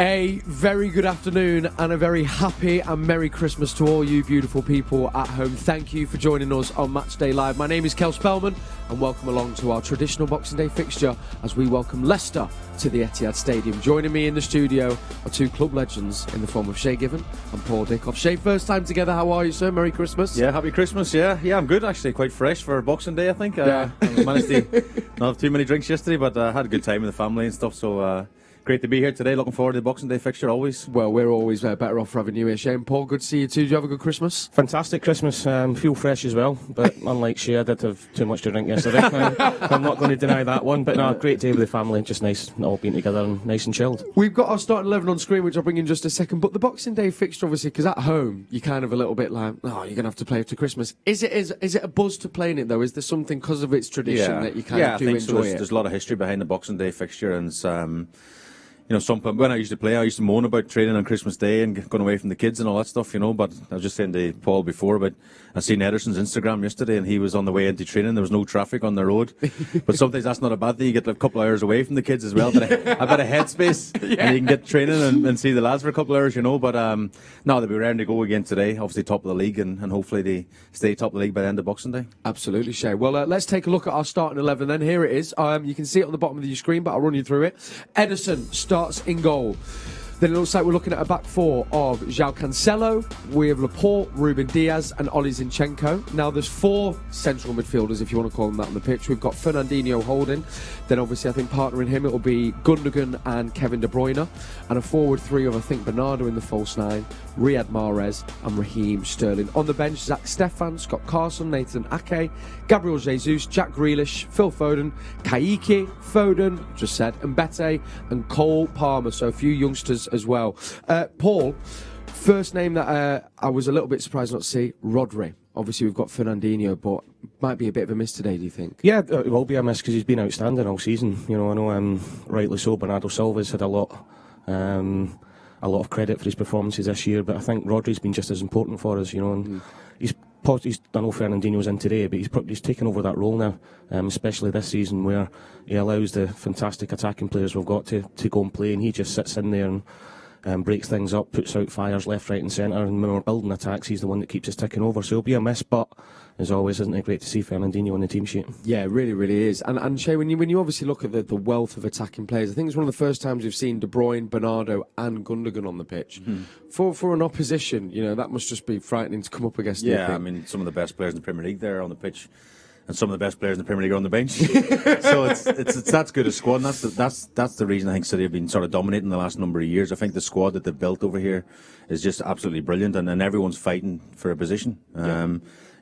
A very good afternoon and a very happy and Merry Christmas to all you beautiful people at home. Thank you for joining us on Matchday Live. My name is Kel Spellman and welcome along to our traditional Boxing Day fixture as we welcome Leicester to the Etihad Stadium. Joining me in the studio are two club legends in the form of Shay and Paul Dickov. Shay, first time together, how are you, sir? Merry Christmas. Yeah, happy Christmas, yeah, I'm good actually, quite fresh for Boxing Day I think. I managed to not have too many drinks yesterday, but I had a good time with the family and stuff, so great to be here today. Looking forward to the Boxing Day fixture always. Well, we're always better off for having you here, Shay. And Paul, good to see you too. Did you have a good Christmas? Fantastic Christmas. Feel fresh as well, but unlike Shay, I did have too much to drink yesterday. I'm not going to deny that one, but no, great day with the family. Just nice, all being together and nice and chilled. We've got our starting 11 on screen, which I'll bring in just a second. But the Boxing Day fixture, obviously, because at home you're kind of a little bit like, oh, you're going to have to play after Christmas. Is it a buzz to play in it though? Is there something because of its tradition that you kind of do I think enjoy so. it? There's a lot of history behind the Boxing Day fixture, and when I used to play, I used to moan about training on Christmas Day and going away from the kids and all that stuff, but I was just saying to Paul before, but I seen Ederson's Instagram yesterday and he was on the way into training. There was no traffic on the road. But sometimes that's not a bad thing. You get a couple of hours away from the kids as well. I've got a headspace and you can get training and see the lads for a couple of hours, But no, they'll be ready to go again today. Obviously top of the league and hopefully they stay top of the league by the end of Boxing Day. Absolutely, Shay. Well, let's take a look at our starting 11 then. Here it is. You can see it on the bottom of your screen, but I'll run you through it. Ederson starts in goal. Then it looks like we're looking at a back four of João Cancelo, we have Laporte, Ruben Diaz and Oli Zinchenko. Now there's four central midfielders, if you want to call them that, on the pitch. We've got Fernandinho holding. Then obviously I think partnering him it will be Gundogan and Kevin De Bruyne. And a forward three of I think Bernardo in the false nine, Riyad Mahrez and Raheem Sterling. On the bench, Zach Stefan, Scott Carson, Nathan Ake, Gabriel Jesus, Jack Grealish, Phil Foden, Kayike, Foden, just said, Mbete and Cole Palmer. So a few youngsters as well. Paul, first name that I was a little bit surprised not to see, Rodri. Obviously we've got Fernandinho, but might be a bit of a miss today, do you think? Yeah, it will be a miss because he's been outstanding all season. I know rightly so, Bernardo Silva's had a lot of credit for his performances this year, but I think Rodri's been just as important for us, and he's I know Fernandinho's in today, but he's taken over that role now, especially this season where he allows the fantastic attacking players we've got to go and play, and he just sits in there and breaks things up, puts out fires left, right and centre, and when we're building attacks, he's the one that keeps us ticking over. So it'll be a miss, but as always, isn't it great to see Fernandinho on the team sheet? Yeah, it really, really is. And Shay, when you obviously look at the wealth of attacking players, I think it's one of the first times we've seen De Bruyne, Bernardo and Gundogan on the pitch. For an opposition, that must just be frightening to come up against. Yeah, I mean, some of the best players in the Premier League there on the pitch, and some of the best players in the Premier League are on the bench. So it's that good a squad, and that's the reason I think City have been sort of dominating the last number of years. I think the squad that they've built over here is just absolutely brilliant, and everyone's fighting for a position.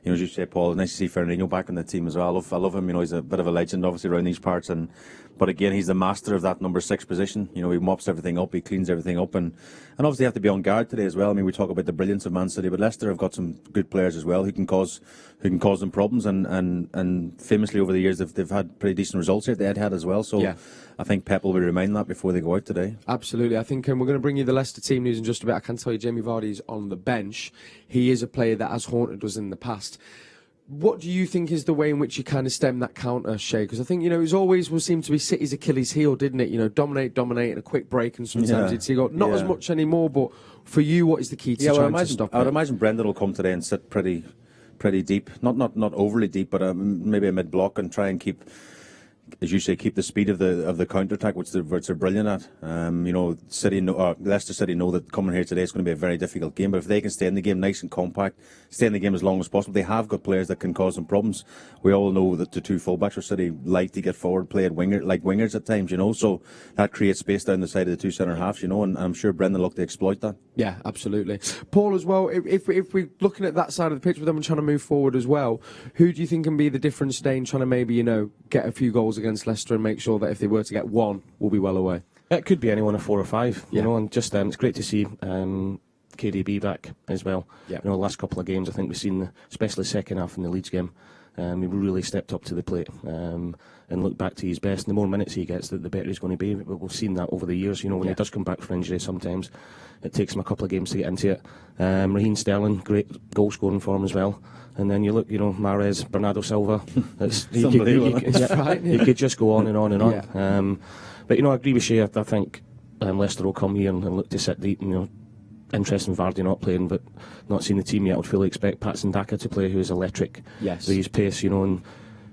As you say, Paul, nice to see Fernandinho back in the team as well. I love him. He's a bit of a legend, obviously, around these parts. But again, he's the master of that number 6 position. He mops everything up, he cleans everything up, and obviously have to be on guard today as well. I mean, we talk about the brilliance of Man City, but Leicester have got some good players as well who can cause them problems. And famously over the years, they've had pretty decent results here at the Etihad as well. So. Yeah. I think Pep will be reminding that before they go out today. Absolutely. I think we're going to bring you the Leicester team news in just a bit. I can tell you Jamie Vardy's on the bench. He is a player that has haunted us in the past. What do you think is the way in which you kind of stem that counter, Shay? Because I think, it was always will seem to be City's Achilles heel, didn't it? Dominate, and a quick break, and sometimes you'd see go, not as much anymore, but for you, what is the key to trying to stop it? I would imagine Brendan will come today and sit pretty deep. Not overly deep, but maybe a mid-block and try and keep, as you say, keep the speed of the counter-attack, which they're brilliant at. Leicester City know that coming here today is going to be a very difficult game, but if they can stay in the game nice and compact, stay in the game as long as possible, they have got players that can cause them problems. We all know that the two fullbacks for City like to get forward, play at wingers at times, so that creates space down the side of the two centre-halves, and I'm sure Brendan look to exploit that. Yeah, absolutely. Paul, as well, if we're looking at that side of the pitch with them and trying to move forward as well, who do you think can be the difference today in trying to maybe, get a few goals against Leicester and make sure that if they were to get one, we'll be well away? It could be anyone of 4 or 5, and just it's great to see KDB back as well. Yeah. The last couple of games, I think we've seen, especially second half in the Leeds game, he really stepped up to the plate and looked back to his best. And the more minutes he gets, the better he's going to be. We've seen that over the years. When he does come back from injury, sometimes it takes him a couple of games to get into it. Raheem Sterling, great goal scoring form as well. And then you look, Mahrez, Bernardo Silva. You could just go on and on and on. Yeah. But I agree with Shay. I think Leicester will come here and look to sit deep, interest in Vardy not playing, but not seeing the team yet. I would fully expect Patson Daka to play, who is electric. Yes. With his pace,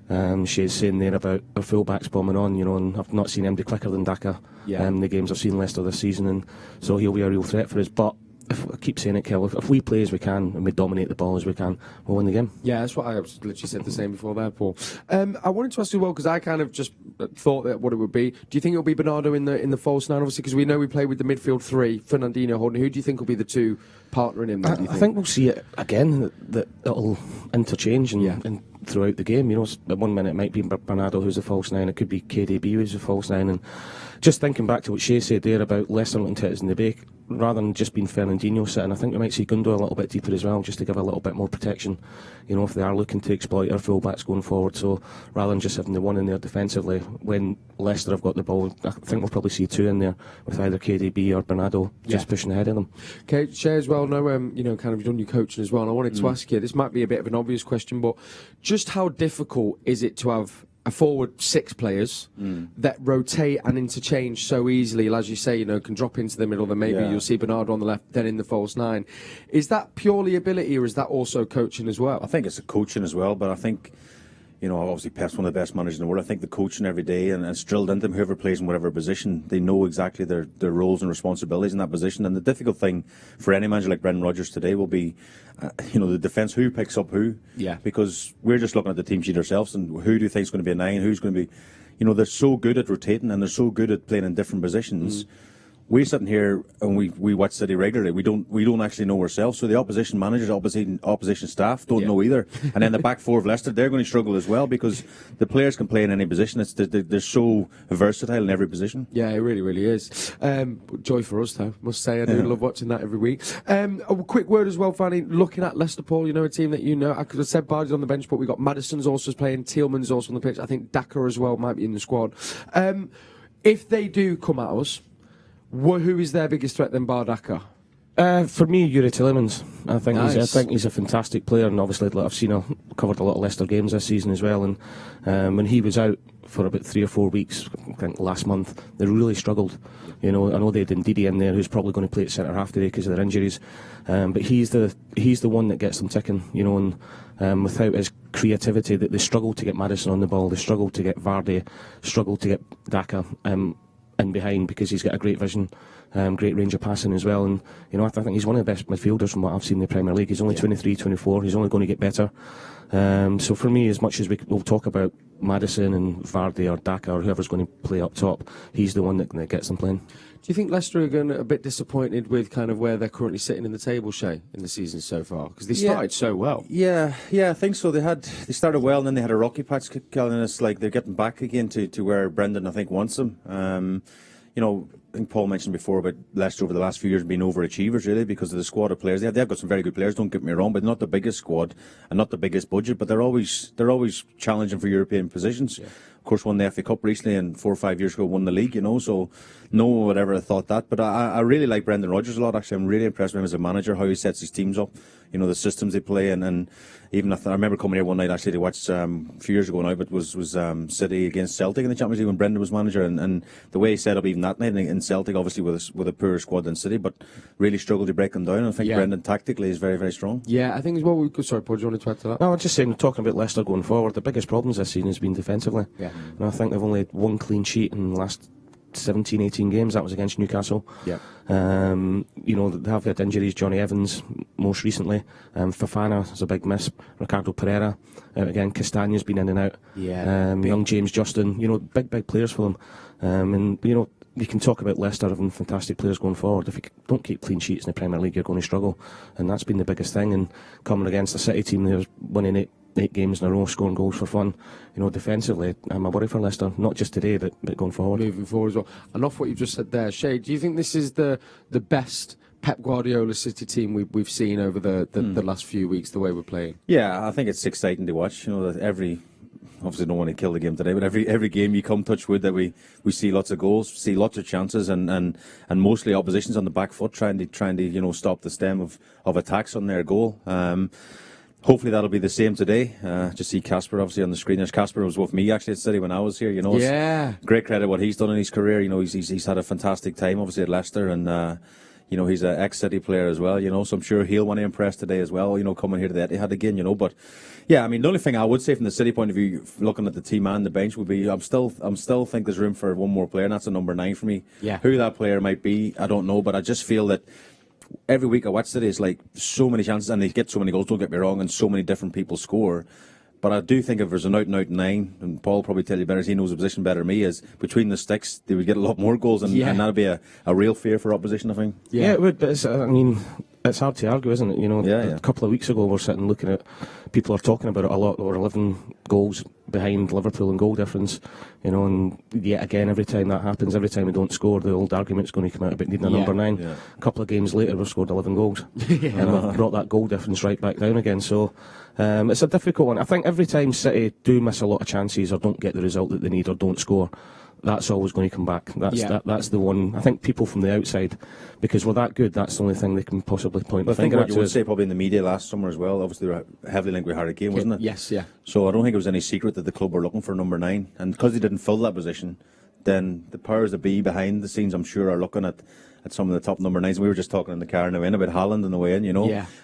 and Shay's saying there about our fullbacks bombing on, and I've not seen anybody quicker than Daka. Yeah. The games I've seen Leicester this season, and so he'll be a real threat for us. But I keep saying it, Kel, if we play as we can and we dominate the ball as we can, we'll win the game. Yeah, that's what I literally said the same before there, Paul. I wanted to ask you, well, because I kind of just thought that what it would be. Do you think it'll be Bernardo in the false nine, obviously, because we know we play with the midfield three, Fernandinho, Holding. Who do you think will be the two partnering him? I think we'll see it again, that it'll interchange and throughout the game. At 1 minute it might be Bernardo who's the false nine, it could be KDB who's the false nine. And just thinking back to what Shay said there about Leicester looking to hit us in the break, rather than just being Fernandinho sitting, I think we might see Gundo a little bit deeper as well, just to give a little bit more protection, if they are looking to exploit our full-backs going forward. So rather than just having the one in there defensively, when Leicester have got the ball, I think we'll probably see two in there with either KDB or Bernardo just pushing ahead of them. Okay, Shay as well, kind of you've done your coaching as well, and I wanted to ask you, this might be a bit of an obvious question, but just how difficult is it to have a forward 6 players that rotate and interchange so easily, as you say, can drop into the middle, then maybe you'll see Bernardo on the left, then in the false nine. Is that purely ability, or is that also coaching as well? I think it's a coaching as well, but I think, obviously Pep's one of the best managers in the world. I think the coaching every day, and it's drilled into them, whoever plays in whatever position, they know exactly their roles and responsibilities in that position. And the difficult thing for any manager like Brendan Rodgers today will be, the defence, who picks up who. Yeah. Because we're just looking at the team sheet ourselves, and who do you think is going to be a 9, who's going to be, they're so good at rotating and they're so good at playing in different positions. We're sitting here and we watch City regularly. We don't actually know ourselves. So the opposition managers, opposition staff don't know either. And then the back four of Leicester, they're going to struggle as well, because the players can play in any position. They're so versatile in every position. Yeah, it really, really is. Joy for us, though, must say. I do love watching that every week. A quick word as well, Fanny, looking at Leicester, Paul, a team that I could have said Bardi's on the bench, but we've got Maddison's also playing, Tielemans also on the pitch. I think Daka as well might be in the squad. If they do come at us, who is their biggest threat then, bar Daka? For me, Yuri Tielemans. I think he's a fantastic player, and obviously I've covered a lot of Leicester games this season as well. And when he was out for about 3 or 4 weeks, I think last month, they really struggled. I know they had Ndidi in there, who's probably going to play at centre half today because of their injuries. But he's the one that gets them ticking. And without his creativity, that they struggle to get Maddison on the ball, they struggle to get Vardy, struggle to get Daka in behind, because he's got a great vision, great range of passing as well. And I think he's one of the best midfielders from what I've seen in the Premier League. He's only 23, 24, he's only going to get better. So for me, as much as we'll talk about Maddison and Vardy or Daka or whoever's going to play up top, he's the one that gets them playing. Do you think Leicester are going a bit disappointed with kind of where they're currently sitting in the table, Shay, in the season so far? Because they started so well. Yeah, I think so. They started well, and then they had a rocky patch, and it's like they're getting back again to where Brendan, I think, wants them. I think Paul mentioned before about Leicester over the last few years being overachievers, really, because of the squad of players. They've got some very good players, don't get me wrong, but not the biggest squad and not the biggest budget, but they're always challenging for European positions. Yeah. Of course, won the FA Cup recently, and 4 or 5 years ago won the league, so no one would ever have thought that. But I really like Brendan Rodgers a lot, actually. I'm really impressed with him as a manager, how he sets his teams up, the systems they play, and even I remember coming here one night actually to watch a few years ago now, but was City against Celtic in the Champions League when Brendan was manager, and the way he set up even that night in Celtic, obviously with a poorer squad than City, but really struggled to break them down. And I think Brendan tactically is very, very strong. Yeah, I think as well. Sorry, Paul, do you want to add to that? No, I'm just saying, talking about Leicester going forward, the biggest problems this season has been defensively. Yeah, and I think they've only had 1 clean sheet in the last 17, 18 games. That was against Newcastle. Yeah. They have had injuries. Johnny Evans most recently. Fofana is a big miss. Ricardo Pereira out again. Castagna's been in and out. Yeah. Young James Justin. Big players for them. You can talk about Leicester having fantastic players going forward. If you don't keep clean sheets in the Premier League, you're going to struggle, and that's been the biggest thing. And coming against a City team that was winning 8 games in a row, scoring goals for fun, defensively, I'm a worry for Leicester, not just today, but going forward. Moving forward as well. And off what you've just said there, Shay, do you think this is the best Pep Guardiola City team we've seen over the last few weeks, the way we're playing? Yeah, I think it's exciting to watch. That obviously don't want to kill the game today, but every game you come, touch wood, that we see lots of goals, see lots of chances, and mostly oppositions on the back foot trying to stop the stem of attacks on their goal. hopefully that'll be the same today. Just see Casper obviously on the screen. There's Casper was with me actually at City when I was here. It's great credit what he's done in his career. He's had a fantastic time obviously at Leicester, and he's an ex-City player as well. So I'm sure he'll want to impress today as well. Coming here to the Etihad again. But yeah, the only thing I would say from the City point of view, looking at the team and the bench, would be I'm still think there's room for one more player, and that's a number 9 for me. Yeah. Who that player might be, I don't know, but I just feel that every week I watch City, it's like so many chances, and they get so many goals, don't get me wrong, and so many different people score. But I do think if there's an out-and-out 9, and Paul will probably tell you better, as he knows the position better than me, is between the sticks, they would get a lot more goals, and that'd be a real fear for opposition, I think. Yeah, it would, but it's hard to argue, isn't it? A couple of weeks ago we're sitting looking at, people are talking about it a lot, we're 11 goals behind Liverpool in goal difference, and yet again, every time that happens, every time we don't score, the old argument's going to come out about needing a number 9. Yeah. A couple of games later we've scored 11 goals, and we've brought that goal difference right back down again, so it's a difficult one. I think every time City do miss a lot of chances or don't get the result that they need or don't score, that's always going to come back. That's the one. I think people from the outside, because we're that good, that's the only thing they can possibly point. I think what you would say probably in the media last summer as well. Obviously, they were heavily linked with Harry Kane, wasn't it? Yes, yeah. So I don't think it was any secret that the club were looking for number 9, and because they didn't fill that position, then the powers that be behind the scenes, I'm sure, are looking at some of the top number 9s. And we were just talking in the car on the way in about Haaland on the way in.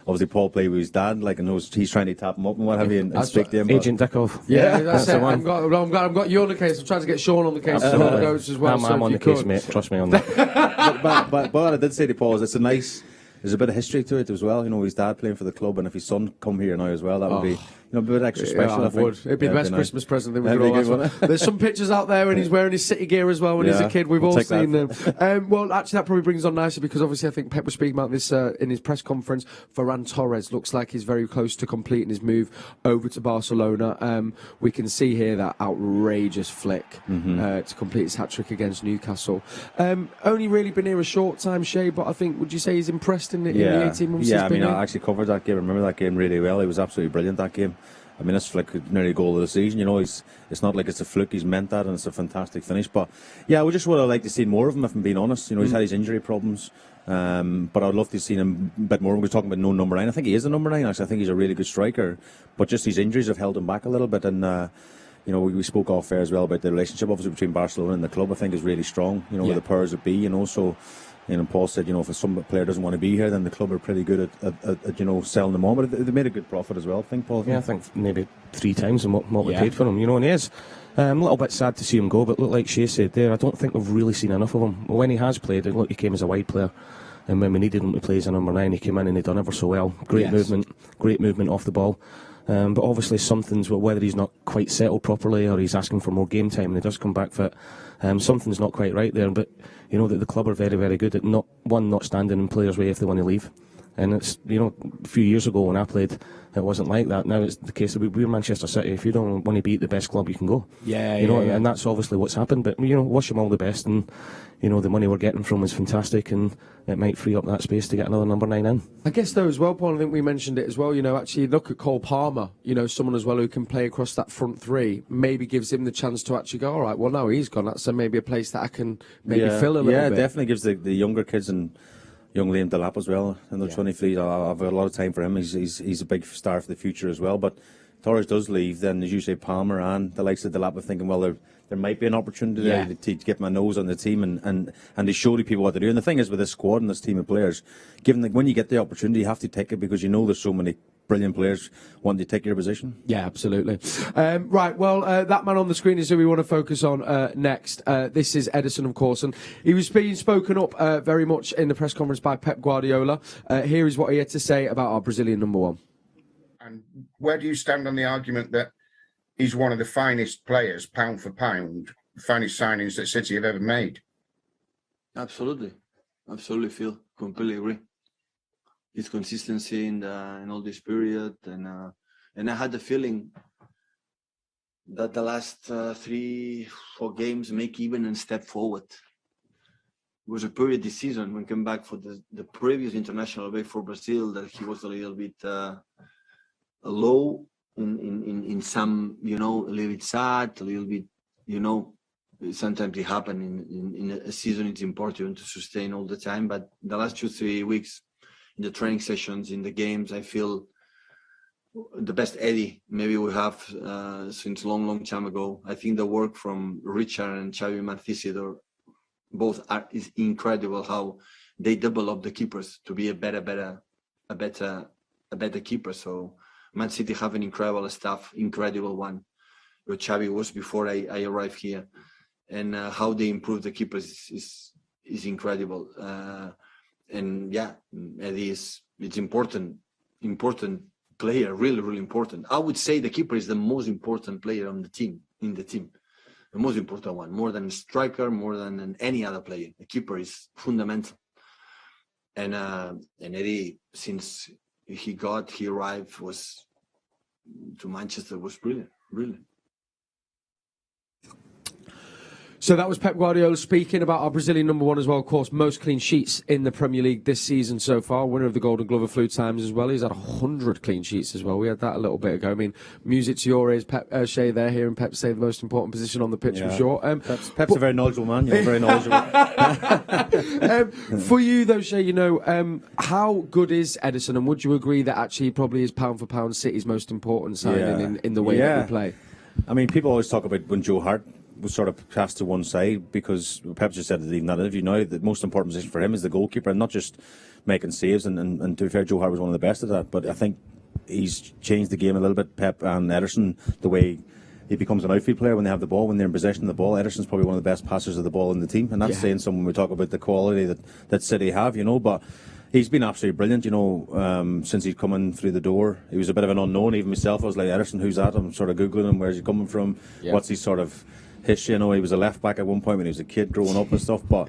Obviously Paul played with his dad, and he's trying to tap him up and what have you, and speak to him. Agent Dickov. Yeah, that's it. I'm glad I've got you on the case. I'm trying to get Sean on the case as well. I'm on the case, mate. Trust me on that. but what I did say to Paul is there's a bit of history to it as well. His dad playing for the club, and if his son come here now as well, that would be a bit extra special. I think. It'd be the best Christmas present that we could all ask for. There's some pictures out there when he's wearing his City gear as well when he's a kid. We've all seen them. Well, actually, that probably brings on nicely, because obviously I think Pep was speaking about this in his press conference. Ferran Torres looks like he's very close to completing his move over to Barcelona. We can see here that outrageous flick to complete his hat-trick against Newcastle. Only really been here a short time, Shay, but I think, would you say he's impressed in the 18 months he's been here? I actually covered that game. I remember that game really well. He was absolutely brilliant that game. This flick nearly a goal of the season. It's not like it's a fluke. He's meant that, and it's a fantastic finish. But yeah, we just would have liked to see more of him, if I'm being honest. He's had his injury problems, but I'd love to see him a bit more. We're talking about no number 9. I think he is a number 9. Actually, I think he's a really good striker, but just his injuries have held him back a little bit. And we spoke off air as well about the relationship, obviously, between Barcelona and the club. I think is really strong. With the powers that be. So. And Paul said, if some player doesn't want to be here, then the club are pretty good at selling them on. But they made a good profit as well, I think, Paul. Yeah, I think maybe 3 times than what we paid for him. And he is a little bit sad to see him go. But like Shay said there, I don't think we've really seen enough of him. When he has played, he came as a wide player. And when we needed him to play as a number 9, he came in and he done ever so well. Great movement off the ball. But obviously something's, whether he's not quite settled properly or he's asking for more game time and he does come back fit, something's not quite right there. But that the club are very, very good at not standing in players' way if they want to leave. And it's, a few years ago when I played, it wasn't like that. Now it's the case that we're Manchester City. If you don't want to be at the best club, you can go. And that's obviously what's happened. But, wish him all the best. And, the money we're getting from is fantastic. And it might free up that space to get another number 9 in. I guess, though, as well, Paul, I think we mentioned it as well. Actually, look at Cole Palmer. Someone as well who can play across that front 3. Maybe gives him the chance to actually go, all right, well, now he's gone. That's maybe a place that I can maybe fill a little bit. Yeah, it definitely gives the younger kids and young Liam Delap as well. And the 23, I've got a lot of time for him. He's a big star for the future as well. But Torres does leave, then as you say, Palmer and the likes of Delap are thinking, well, there might be an opportunity there to get my nose on the team and to show the people what to do. And the thing is with this squad and this team of players, given that when you get the opportunity, you have to take it because there's so many brilliant players wanting to take your position. Yeah, absolutely. Right, well, that man on the screen is who we want to focus on next. This is Ederson, of course, and he was being spoken up very much in the press conference by Pep Guardiola. Here is what he had to say about our Brazilian number 1. And where do you stand on the argument that he's one of the finest players, pound for pound, the finest signings that City have ever made? Absolutely, Phil. Completely agree. His consistency in all this period, and I had the feeling that the last 3-4 games make even a step forward. It was a period this season when he came back for the previous international break for Brazil that he was a little bit low in some, a little bit sad, a little bit, sometimes it happens in a season. It's important to sustain all the time, but the last 2-3 weeks in the training sessions, in the games, I feel the best Eddie maybe we have since long time ago. I think the work from Richard and Xavi Marcisidor both is incredible how they develop the keepers to be a better keeper. So Man City have an incredible staff, incredible one. Where Xavi was before I arrived here, and how they improve the keepers is incredible. And yeah, Eddie it's important player, really important. I would say the keeper is the most important player on the team, the most important one, more than a striker, more than any other player. The keeper is fundamental. And Eddie, since he arrived to Manchester, was brilliant, really. So that was Pep Guardiola speaking about our Brazilian number one as well, of course. Most clean sheets in the Premier League this season so far. Winner of the Golden Glove a few times as well. He's had 100 clean sheets as well. We had that a little bit ago. I mean, music to your ears, Pep, Shay there, hearing Pep say the most important position on the pitch for sure. Pep's a very knowledgeable man. You're very knowledgeable. For you though, Shay, how good is Ederson, and would you agree that actually probably is pound for pound City's most important signing in the way that we play? I mean, people always talk about when Joe Hart was sort of cast to one side, because Pep just said it in that interview now, the most important position for him is the goalkeeper, and not just making saves, and to be fair, Joe Hart was one of the best at that, but I think he's changed the game a little bit, Pep and Ederson, the way he becomes an outfield player when they have the ball, when they're in possession of the ball. Ederson's probably one of the best passers of the ball in the team, and that's saying something when we talk about the quality that City have, but he's been absolutely brilliant, since he's come in through the door. He was a bit of an unknown, even myself. I was like, Ederson, who's that? I'm sort of Googling him, where's he coming from, what's he sort of history. He was a left back at one point when he was a kid growing up and stuff, but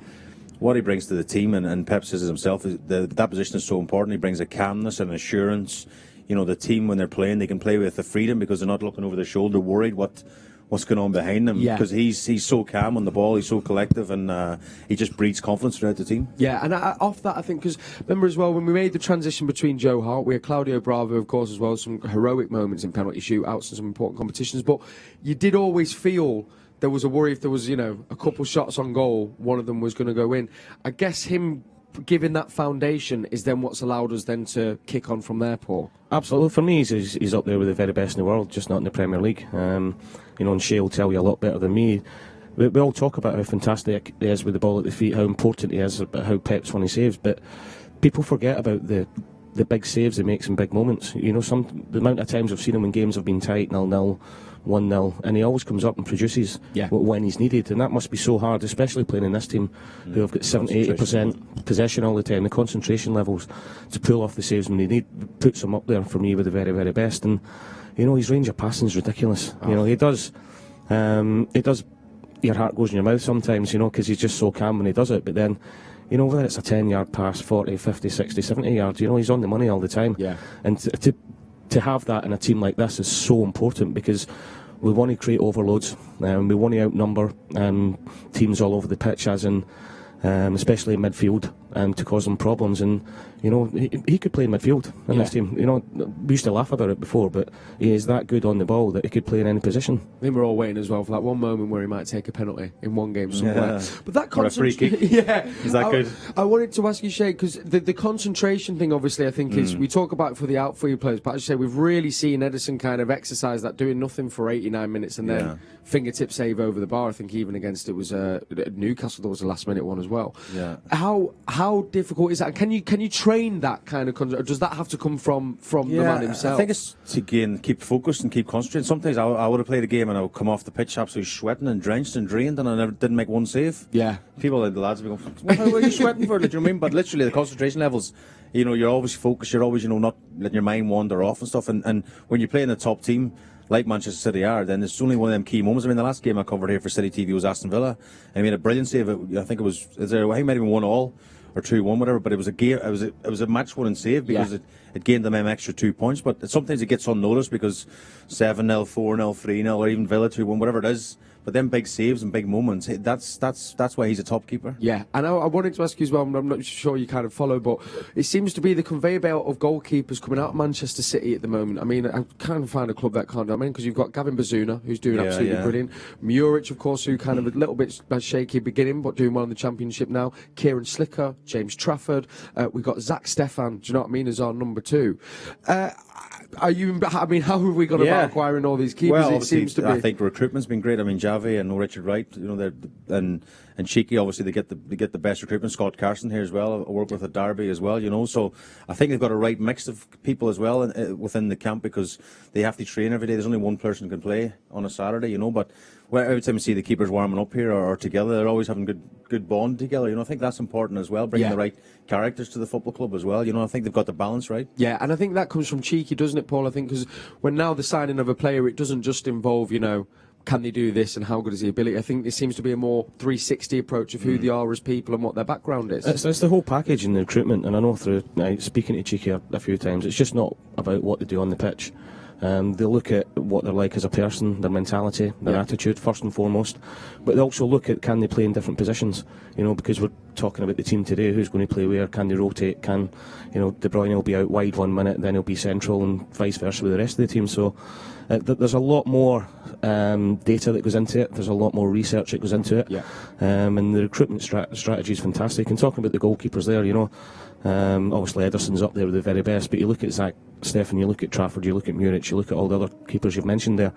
what he brings to the team, and Pep says it himself, that position is so important. He brings a calmness and assurance. The team, when they're playing, they can play with the freedom because they're not looking over their shoulder, worried what's going on behind them. Because he's so calm on the ball, he's so collective, and he just breeds confidence throughout the team. Yeah, and off that, I think, because remember as well, when we made the transition between Joe Hart, we had Claudio Bravo, of course, as well, some heroic moments in penalty shootouts and some important competitions, but you did always feel there was a worry if there was, a couple shots on goal, one of them was going to go in. I guess him giving that foundation is then what's allowed us then to kick on from there, Paul. Absolutely. For me, he's up there with the very best in the world, just not in the Premier League. And Shay will tell you a lot better than me. We all talk about how fantastic he is with the ball at the feet, how important he is, about how Pep's when he saves, but people forget about the big saves he makes in big moments. The amount of times I've seen him when games have been tight, 0-0, 1-0, and he always comes up and produces when he's needed, and that must be so hard, especially playing in this team who have got 70-80% possession all the time. The concentration levels to pull off the saves when they need puts him up there for me with the very, very best. And his range of passing is ridiculous. He does your heart goes in your mouth sometimes, because he's just so calm when he does it, but then whether it's a 10-yard pass, 40, 50, 60, 70 yards, he's on the money all the time. And to have that in a team like this is so important, because we want to create overloads, we want to outnumber teams all over the pitch, as in especially in midfield, to cause them problems. And he could play in midfield in this team. We used to laugh about it before, but he is that good on the ball that he could play in any position. I think we're all waiting as well for that one moment where he might take a penalty in one game somewhere. But that or a free kick. Is that good? I wanted to ask you, Shay, because the concentration thing, obviously, I think is, we talk about it for the outfield players, but as you say, we've really seen Ederson kind of exercise that, doing nothing for 89 minutes and then fingertip save over the bar. I think even against Newcastle, there was a last minute one as well. Yeah. How difficult is that? Can you train that kind of concentration, or does that have to come from the man himself? I think it's to keep focused and keep concentrating. Sometimes I would have played a game and I would come off the pitch absolutely sweating and drenched and drained, and I didn't make one save. Yeah. People like the lads would go, what are you sweating for? Do you know what I mean? But literally the concentration levels, you're always focused, you're always, not letting your mind wander off and stuff. And when you play in a top team like Manchester City are, then it's only one of them key moments. I mean, the last game I covered here for City TV was Aston Villa, and he made a brilliant save. I think it was, I think it might have been 1-1 or 2-1, whatever, but it was a game. It was a match-winning save because it gained them an extra 2 points. But sometimes it gets unnoticed because 7-0, 4-0, 3-0, or even Villa 2-1, whatever it is. But then big saves and big moments, that's why he's a top keeper. Yeah, and I wanted to ask you as well, I'm not sure you kind of follow, but it seems to be the conveyor belt of goalkeepers coming out of Manchester City at the moment. I mean, I can't find a club that can't do it. I mean, because you've got Gavin Bazuna, who's doing absolutely brilliant. Muric, of course, who kind of a little bit shaky beginning, but doing well in the Championship now. Kieran Slicker, James Trafford. We've got Zach Stefan, do you know what I mean, as our number 2. are you? I mean, how have we gone about acquiring all these keepers? Well, it seems to be. I think recruitment's been great. I mean, Javi and Richard Wright, you know, and Cheeky, obviously they get the best recruitment. Scott Carson here as well. I work with at Derby as well, you know. So I think they've got a right mix of people as well within the camp, because they have to train every day. There's only one person who can play on a Saturday, you know. But every time you see the keepers warming up here or together, they're always having good bond together. You know, I think that's important as well. Bringing the right characters to the football club as well. You know, I think they've got the balance right. Yeah, and I think that comes from Cheeky, doesn't it, Paul? I think because when now the signing of a player, it doesn't just involve, you know, can they do this and how good is the ability? I think there seems to be a more 360 approach of who they are as people and what their background is. It's the whole package in the recruitment, and I know through speaking to Cheeky a few times, it's just not about what they do on the pitch. They look at what they're like as a person, their mentality, their attitude, first and foremost. But they also look at, can they play in different positions? You know, because we're talking about the team today, who's going to play where, can they rotate, can, you know, De Bruyne will be out wide 1 minute, then he'll be central, and vice versa with the rest of the team. So there's a lot more data that goes into it, there's a lot more research that goes into it. And the recruitment strategy is fantastic. And talking about the goalkeepers there, you know, obviously Ederson's up there with the very best, but you look at Zach Steffen, you look at Trafford, you look at Muric, you look at all the other keepers you've mentioned there,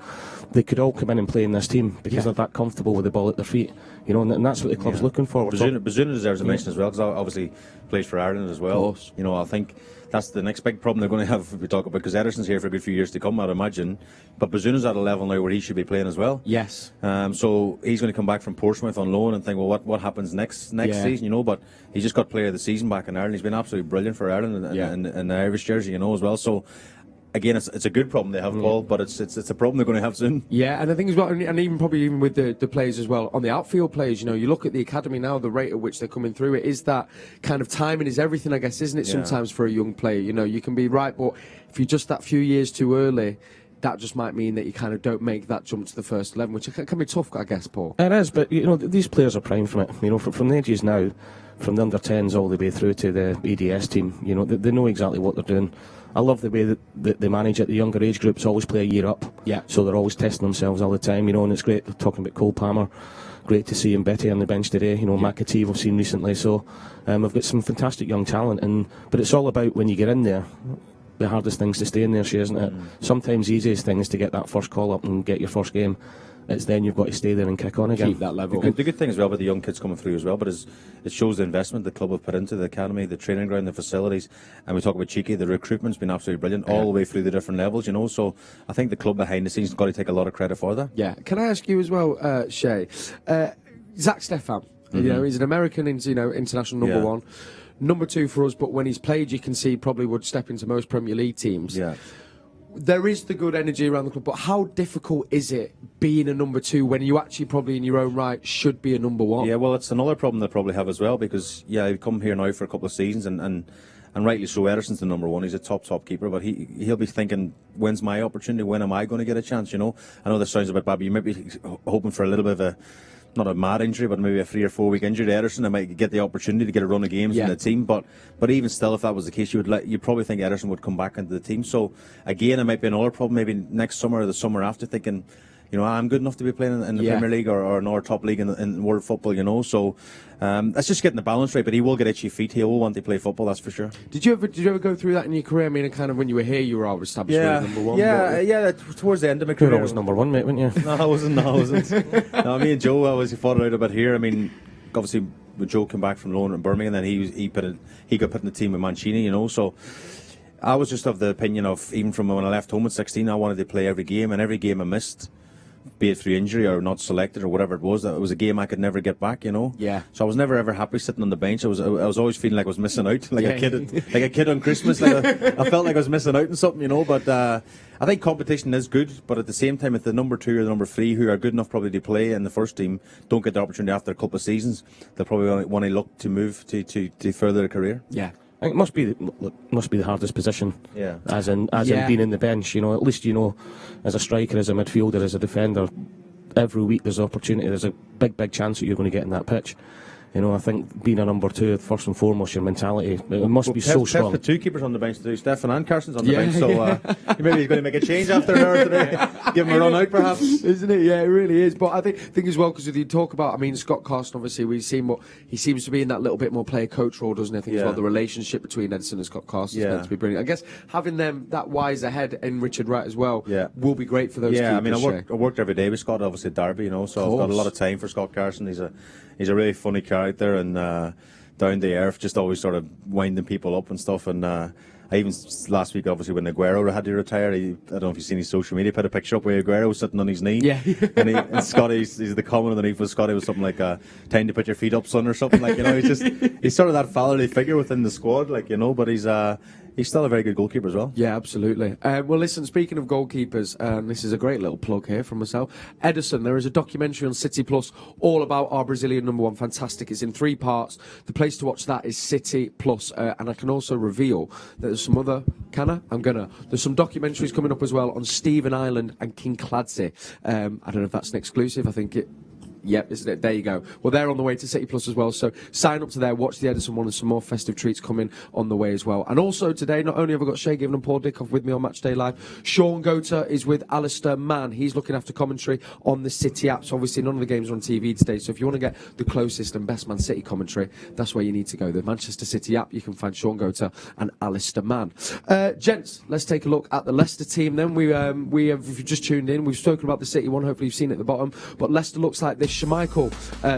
they could all come in and play in this team because they're that comfortable with the ball at their feet, you know, and that's what the club's looking for. Bazuna deserves a mention as well, because obviously plays for Ireland as well. You know, I think that's the next big problem they're going to have if we talk about, because Ederson's here for a good few years to come, I'd imagine, but Bazuna's at a level now where he should be playing as well. Yes. So he's going to come back from Portsmouth on loan and think, well, what happens next season, you know? But he's just got Player of the Season back in Ireland. He's been absolutely brilliant for Ireland and the Irish jersey, you know, as well. So again, it's a good problem they have, Paul, but it's a problem they're going to have soon. Yeah, and I think as well, and even probably even with the players as well, on the outfield players, you know, you look at the academy now, the rate at which they're coming through, it is that kind of timing is everything, I guess, isn't it? Sometimes for a young player, you know, you can be right, but if you're just that few years too early, that just might mean that you kind of don't make that jump to the first 11, which can be tough, I guess, Paul. It is, but you know, these players are primed from it. You know, from the ages now, from the under 10s all the way through to the EDS team, you know, they know exactly what they're doing. I love the way that they manage it. The younger age groups always play a year up, so they're always testing themselves all the time, you know, and it's great. They're talking about Cole Palmer, great to see him, Betty on the bench today, you know, McAtee we've seen recently, so we've got some fantastic young talent, but it's all about when you get in there, the hardest thing's to stay in there, Shay, isn't it? Sometimes the easiest thing is to get that first call up and get your first game. It's then you've got to stay there and kick on again. Keep that level. The good thing as well about the young kids coming through as well, but it shows the investment the club have put into the academy, the training ground, the facilities, and we talk about Cheeky, the recruitment's been absolutely brilliant all the way through the different levels, you know, so I think the club behind the scenes has got to take a lot of credit for that. Yeah. Can I ask you as well, Shay, Zach Steffen, you know, he's an American, you know, international number one. Number 2 for us, but when he's played, you can see probably would step into most Premier League teams. Yeah. There is the good energy around the club, but how difficult is it being a number 2 when you actually probably in your own right should be a number 1? Yeah, well, it's another problem they probably have as well, because, he'll come here now for a couple of seasons, and rightly so, Ederson's the number 1. He's a top keeper, but he'll be thinking, when's my opportunity? When am I going to get a chance, you know? I know this sounds a bit bad, but you might be hoping for a little bit of a, not a mad injury, but maybe a 3 or 4 week injury to Ederson. I might get the opportunity to get a run of games in the team. But even still, if that was the case, you'd probably think Ederson would come back into the team. So again, it might be another problem. Maybe next summer or the summer after, thinking, you know, I'm good enough to be playing in the Premier League or another top league in world football, you know. So that's just getting the balance right. But he will get itchy feet. He will want to play football, that's for sure. Did you ever go through that in your career? I mean, kind of when you were here, you were always established as number 1. Yeah. Towards the end of my career, I was number 1, mate, weren't you? No, I wasn't. No, me and Joe, I fought it out a bit here. I mean, obviously, when Joe came back from loan in Birmingham, then he got put in the team with Mancini, you know. So I was just of the opinion of, even from when I left home at 16, I wanted to play every game, and every game I missed, be it through injury or not selected or whatever it was a game I could never get back, you know. Yeah. So I was never ever happy sitting on the bench. I was always feeling like I was missing out, like a kid on Christmas. I felt like I was missing out on something, you know. But I think competition is good, but at the same time, if the number 2 or the number 3 who are good enough probably to play in the first team don't get the opportunity after a couple of seasons, they'll probably want to look to move to further their career. Yeah. I think it must be the hardest position. Yeah. As in being in the bench, you know. At least, you know, as a striker, as a midfielder, as a defender, every week there's opportunity. There's a big chance that you're going to get in that pitch. You know, I think being a number 2, first and foremost, your mentality, it must be so Pep's strong. got 2 keepers on the bench today. Stefan and Carson's on the bench, so maybe he's going to make a change after an hour today. Give him a run out, perhaps. Isn't it? Yeah, it really is. But I think as well, because you talk about, I mean, Scott Carson, obviously, we've seen what he seems to be in that little bit more player-coach role, doesn't he? I think as well, the relationship between Edison and Scott Carson is meant to be brilliant. I guess having them that wise ahead in Richard Wright as well will be great for those keepers. I mean, I worked every day with Scott, obviously, at Derby, you know, so I've got a lot of time for Scott Carson. He's a really funny character and down to earth, just always sort of winding people up and stuff. And I even last week, obviously, when Aguero had to retire, I don't know if you've seen his social media, put a picture up where Aguero was sitting on his knee. Yeah. and Scotty's the comment underneath was Scotty was something like time to put your feet up, son, or something, like, you know. He's sort of that fatherly figure within the squad, like, you know. But he's still a very good goalkeeper as well. Yeah, absolutely. Well, listen, speaking of goalkeepers, this is a great little plug here from myself. Edison, there is a documentary on City Plus all about our Brazilian number 1. Fantastic. It's in 3 parts. The place to watch that is City Plus. And I can also reveal that there's some other... There's some documentaries coming up as well on Stephen Island and King Clancy. I don't know if that's an exclusive. I think it... Yep, isn't it? There you go. Well, they're on the way to City Plus as well, so sign up to there, watch the Edison one, and some more festive treats coming on the way as well. And also today, not only have I got Shay Given and Paul Dickov with me on Matchday Live, Sean Gota is with Alistair Mann. He's looking after commentary on the City apps. Obviously, none of the games are on TV today, so if you want to get the closest and best Man City commentary, that's where you need to go. The Manchester City app, you can find Sean Gota and Alistair Mann. Gents, let's take a look at the Leicester team then. We have, if you've just tuned in, we've spoken about the City one, hopefully you've seen it at the bottom, but Leicester looks like this. Schmeichel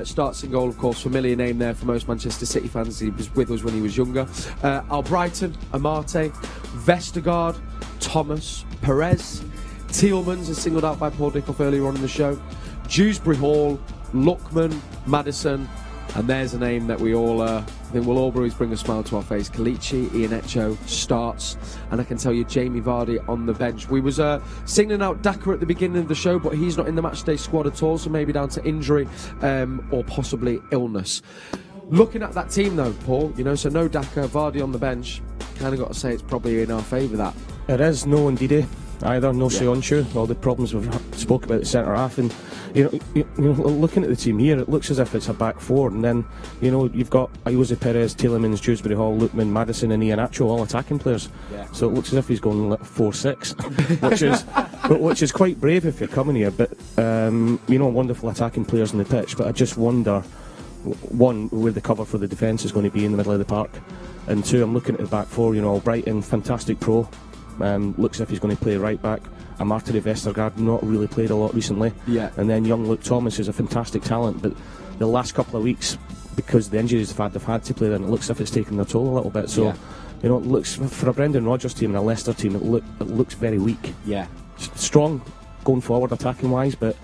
starts in goal, of course, familiar name there for most Manchester City fans. He was with us when he was younger. Albrighton, Amate, Vestergaard, Thomas, Perez, Tielemans is singled out by Paul Dickov earlier on in the show, Dewsbury Hall, Lookman, Maddison, and there's a name that we all think will always bring a smile to our face. Kalichi Iheanacho starts, and I can tell you Jamie Vardy on the bench. We was singling out Daka at the beginning of the show, but he's not in the matchday squad at all, so maybe down to injury or possibly illness. Looking at that team though, Paul, you know, so no Daka, Vardy on the bench, kind of got to say it's probably in our favour that. It is. No Ndidi either, no Soyuncu, all the problems we've spoke about the centre half, and you know, looking at the team here, it looks as if it's a back 4, and then you've got Jose Perez, Tielemans, Dewsbury Hall, Lookman, Maddison, and Iheanacho, all attacking players. Yeah. So it looks as if he's going 4-6, which is quite brave if you're coming here. But wonderful attacking players on the pitch. But I just wonder, one, where the cover for the defence is going to be in the middle of the park, and 2, I'm looking at the back 4. You know, Brighton, fantastic pro. Looks as if he's going to play right back. Amartey Vestergaard, not really played a lot recently. Yeah. And then young Luke Thomas is a fantastic talent, but the last couple of weeks, because the injuries they've had to play, then it looks as if it's taken their toll a little bit. So, it looks, for a Brendan Rodgers team and a Leicester team, it looks very weak. Yeah. Strong going forward attacking wise, but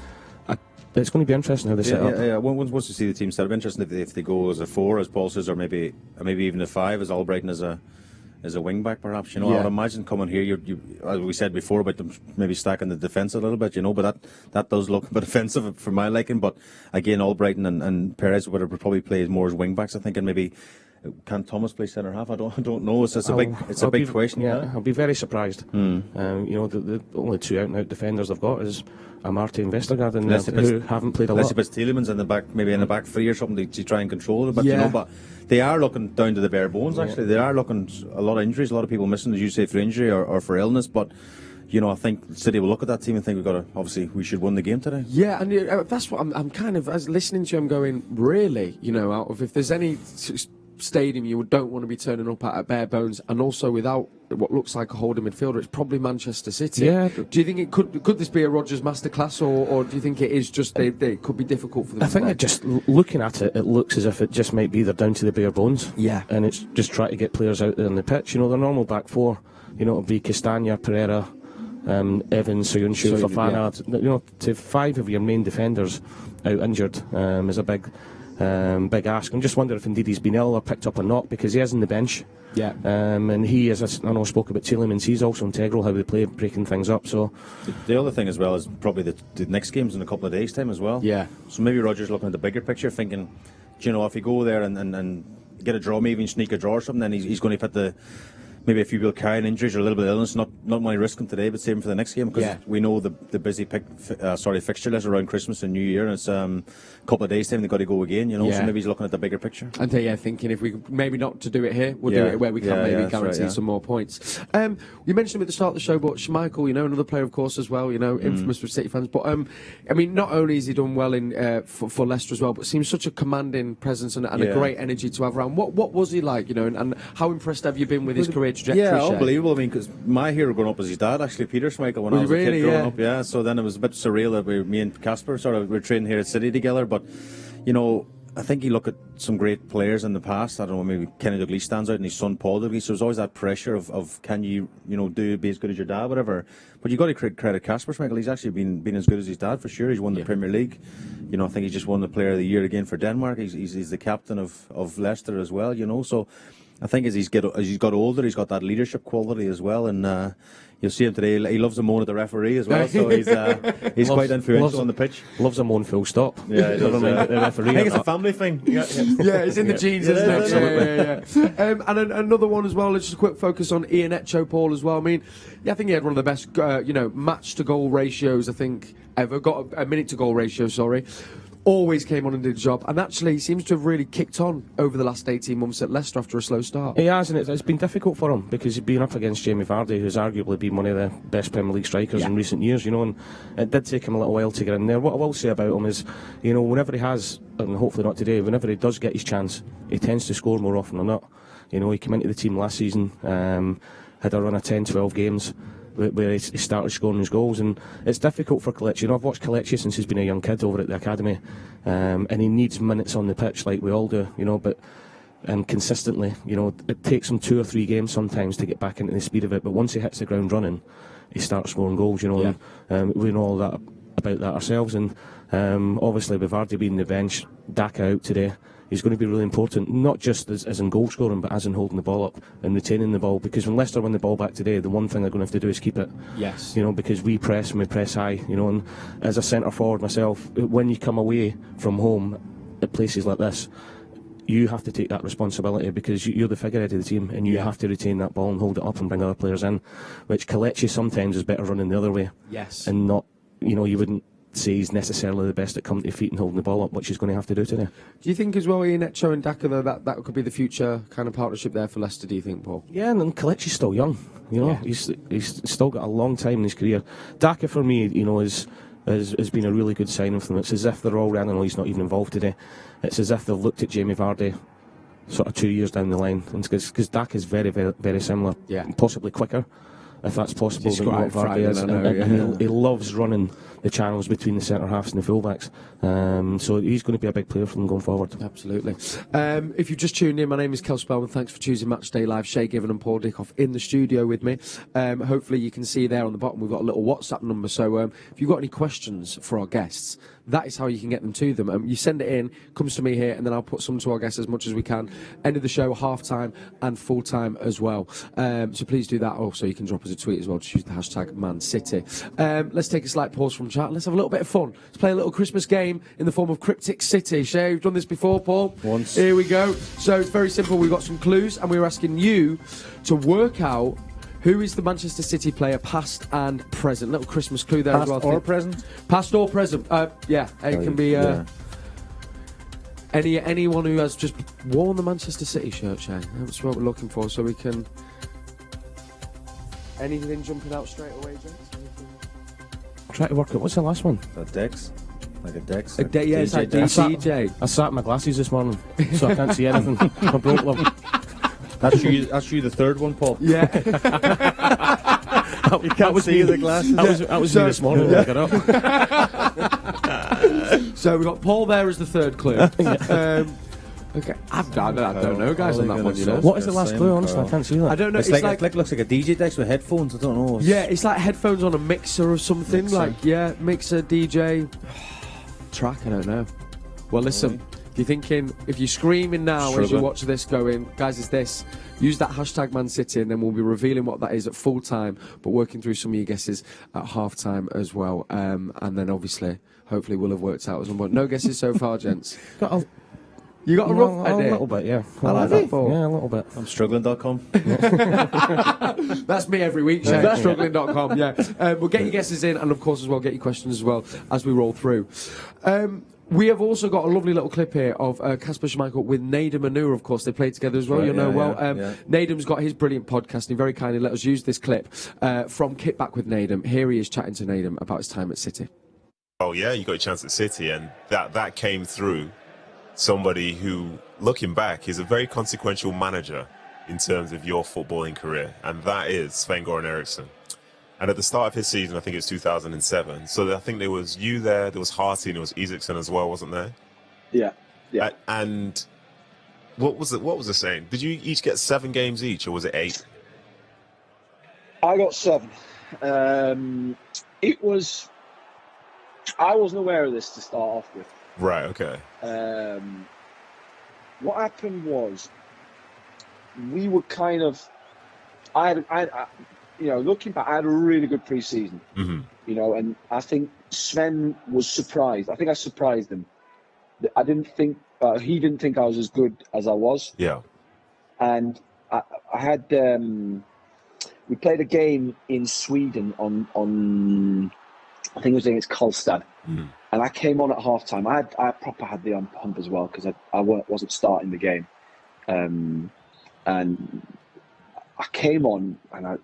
it's going to be interesting how they set up. Yeah. Once you see the team set up, interesting if they go as a 4, as Paul says, or maybe even a 5, as Albrighton as a wing back, perhaps. I'd imagine coming here, you as we said before about them maybe stacking the defence a little bit, but that does look a bit offensive for my liking. But again, Albrighton and Perez would probably play more as wing backs, I think, and maybe can Thomas play centre half? I don't know. It's a big question. Yeah, I'll be very surprised. The only 2 out-and-out defenders they've got is Amartey and Vestergaard, and who haven't played a lot. Unless he puts Tielemans in the back, maybe in the back 3 or something to try and control it. But but they are looking down to the bare bones. Actually, they are looking a lot of injuries, a lot of people missing, as you say, for injury or for illness. But I think City will look at that team and think we should win the game today. Yeah, and that's what I'm kind of, as listening to him going, really, out of if there's any stadium you don't want to be turning up at bare bones, and also without what looks like a holding midfielder, it's probably Manchester City. Yeah. Do you think it could this be a Rodgers masterclass, or do you think it is just they could be difficult for them? I think it just, looking at it, it looks as if it just might be they're down to the bare bones. Yeah. And it's just trying to get players out there on the pitch. Their normal back 4, it'll be Castagna, Pereira, Evans, Soyuncu, Fofana. To 5 of your main defenders out injured is a big ask. I'm just wondering if Ndidi's been ill or picked up a knock, because he is in the bench. Yeah. And he is, I know I spoke about Tielemans, he's also integral how they play, breaking things up. So the other thing as well is probably the next game's in a couple of days' time as well. Yeah. So maybe Rodgers looking at the bigger picture, thinking, if you go there and get a draw, maybe even sneak a draw or something, then he's going to put maybe a few people carrying injuries or a little bit of illness, not money risking today, but saving for the next game, because we know the busy fixture list around Christmas and New Year, and it's a couple of days time they've got to go again, you know. So maybe he's looking at the bigger picture. And thinking if we could, maybe not to do it here, we'll do it where we can maybe guarantee some more points. You mentioned him at the start of the show, but Schmeichel, you know, another player of course as well, you know, infamous for City fans. But I mean, not only has he done well in for Leicester as well, but seems such a commanding presence and a great energy to have around. What was he like, you know, and how impressed have you been with his career trajectory? Yeah, unbelievable. I mean, because my hero growing up was his dad, actually, Peter Schmeichel, when I was a kid growing up. Yeah, so then it was a bit surreal that me and Casper were training here at City together. But, you know, I think you look at some great players in the past. I don't know, maybe Kenny Dalglish stands out and his son Paul Dalglish. So there's always that pressure of can you know, be as good as your dad, whatever. But you've got to credit Casper Schmeichel. He's actually been as good as his dad for sure. He's won the Premier League. You know, I think he's just won the Player of the Year again for Denmark. He's the captain of Leicester as well, you know. So I think as he's got older, he's got that leadership quality as well, and you'll see him today. He loves a moan at the referee as well, so he's quite influential on the pitch. Loves a moan full stop. Yeah, he does. The referee. I think it's a family thing. Yeah, it's in the genes, isn't it? And another one as well. Let's just a quick focus on Ian Echo, Paul, as well. I mean, I think he had one of the best, match to goal ratios I think ever. Got a minute to goal ratio. Sorry. Always came on and did the job, and actually seems to have really kicked on over the last 18 months at Leicester after a slow start. He has, and it's been difficult for him because he's been up against Jamie Vardy, who's arguably been one of the best Premier League strikers in recent years, you know, and it did take him a little while to get in there. What I will say about him is, you know, whenever he has, and hopefully not today, whenever he does get his chance, he tends to score more often than not. You know, he came into the team last season, had a run of 10-12 games where he started scoring his goals, and it's difficult for Kelechi. You know, I've watched Kelechi since he's been a young kid over at the academy, and he needs minutes on the pitch like we all do, you know, and consistently, you know, it takes him 2 or 3 games sometimes to get back into the speed of it, but once he hits the ground running, he starts scoring goals, you know, and we know all that about that ourselves, and obviously with Vardy being the bench, Daka out today, he's going to be really important, not just as in goal scoring, but as in holding the ball up and retaining the ball. Because when Leicester win the ball back today, the one thing they're going to have to do is keep it. Yes. You know, because we press and we press high. You know, and as a centre forward myself, when you come away from home at places like this, you have to take that responsibility because you're the figurehead of the team, and you have to retain that ball and hold it up and bring other players in. Which Kelechi sometimes is better running the other way. Yes. And not, you know, you wouldn't say he's necessarily the best at coming to feet and holding the ball up, which he's going to have to do today. Do you think as well, Ian Echo and Daka, though, that could be the future kind of partnership there for Leicester, do you think, Paul? Yeah, and then Kelechi's still young, you know, he's still got a long time in his career. Daka, for me, you know, has been a really good signing for them. It's as if they're all running, he's not even involved today. It's as if they've looked at Jamie Vardy sort of 2 years down the line, because Daka's very, very, very similar, possibly quicker, if that's possible, than what Vardy is, and he loves running the channels between the centre halves and the fullbacks. So he's going to be a big player for them going forward. Absolutely. If you've just tuned in, my name is Kel Spellman. Thanks for choosing Matchday Live. Shay Given and Paul Dickov in the studio with me. Hopefully you can see there on the bottom we've got a little WhatsApp number. So if you've got any questions for our guests, that is how you can get them to them. You send it in, comes to me here, and then I'll put some to our guests as much as we can. End of the show, half-time and full-time as well. So please do that. Also, you can drop us a tweet as well. Just use the hashtag Man City. Let's take a slight pause from chat. Let's have a little bit of fun. Let's play a little Christmas game in the form of Cryptic City. Shay, you've done this before, Paul? Once. Here we go. So it's very simple. We've got some clues, and we're asking you to work out who is the Manchester City player, past and present. Little Christmas clue there as well. Past or present? Past or present. It can be anyone who has just worn the Manchester City shirt, Shay. That's what we're looking for, so we can... Anything jumping out straight away, James? Try to work out, what's the last one? A Dex. Like a Dex. It's like DJ. I sat in my glasses this morning, so I can't see anything. I broke them. That's you, the third one, Paul. Yeah. You can't see the glasses. That was me this morning when I got up. So we've got Paul there as the third clue. Okay, I don't know, guys, on that one, you know. What is the last clue? Honestly, I can't see that. I don't know. It's like it looks like a DJ Dex with headphones. I don't know. Yeah, it's like headphones on a mixer or something. Mixer. Like, mixer, DJ, track. I don't know. Well, listen. If you're thinking, if you're screaming now as you watch this going, guys, it's this, use that hashtag Man City, and then we'll be revealing what that is at full time, but working through some of your guesses at half time as well. And then obviously, hopefully we'll have worked out as well. No guesses so far, gents. You got a rough A idea? little bit, yeah. I like that, Paul. Yeah, a little bit. I'm struggling.com. That's me every week, Shay. Struggling.com, yeah. We'll get your guesses in, and of course as well, get your questions as well as we roll through. We have also got a lovely little clip here of Kasper Schmeichel with Nadim Manur, of course. They played together as well, Right, you know yeah, well. yeah. Nadim's got his brilliant podcast, and he very kindly let us use this clip from Kit Back with Nadim. Here he is chatting to Nadim about his time at City. Oh yeah, you got a chance at City, and that came through somebody who, looking back, is a very consequential manager in terms of your footballing career, and that is Sven-Göran Eriksson. And at the start of his season, I think it's 2007, so I think there was you there was Harty, and there was Isaacson as well, wasn't there? Yeah. And what was the saying? Did you each get 7 games each, or was it 8? I got 7. I wasn't aware of this to start off with. Right, okay. What happened was, we were kind of, I looking back, I had a really good pre-season, and I think Sven was surprised. I think I surprised him. I didn't think, he didn't think I was as good as I was. Yeah. And I had, we played a game in Sweden on I think it was against Karlstad. And I came on at half-time. I proper had the hump as well, because I wasn't starting the game. And I came on, and I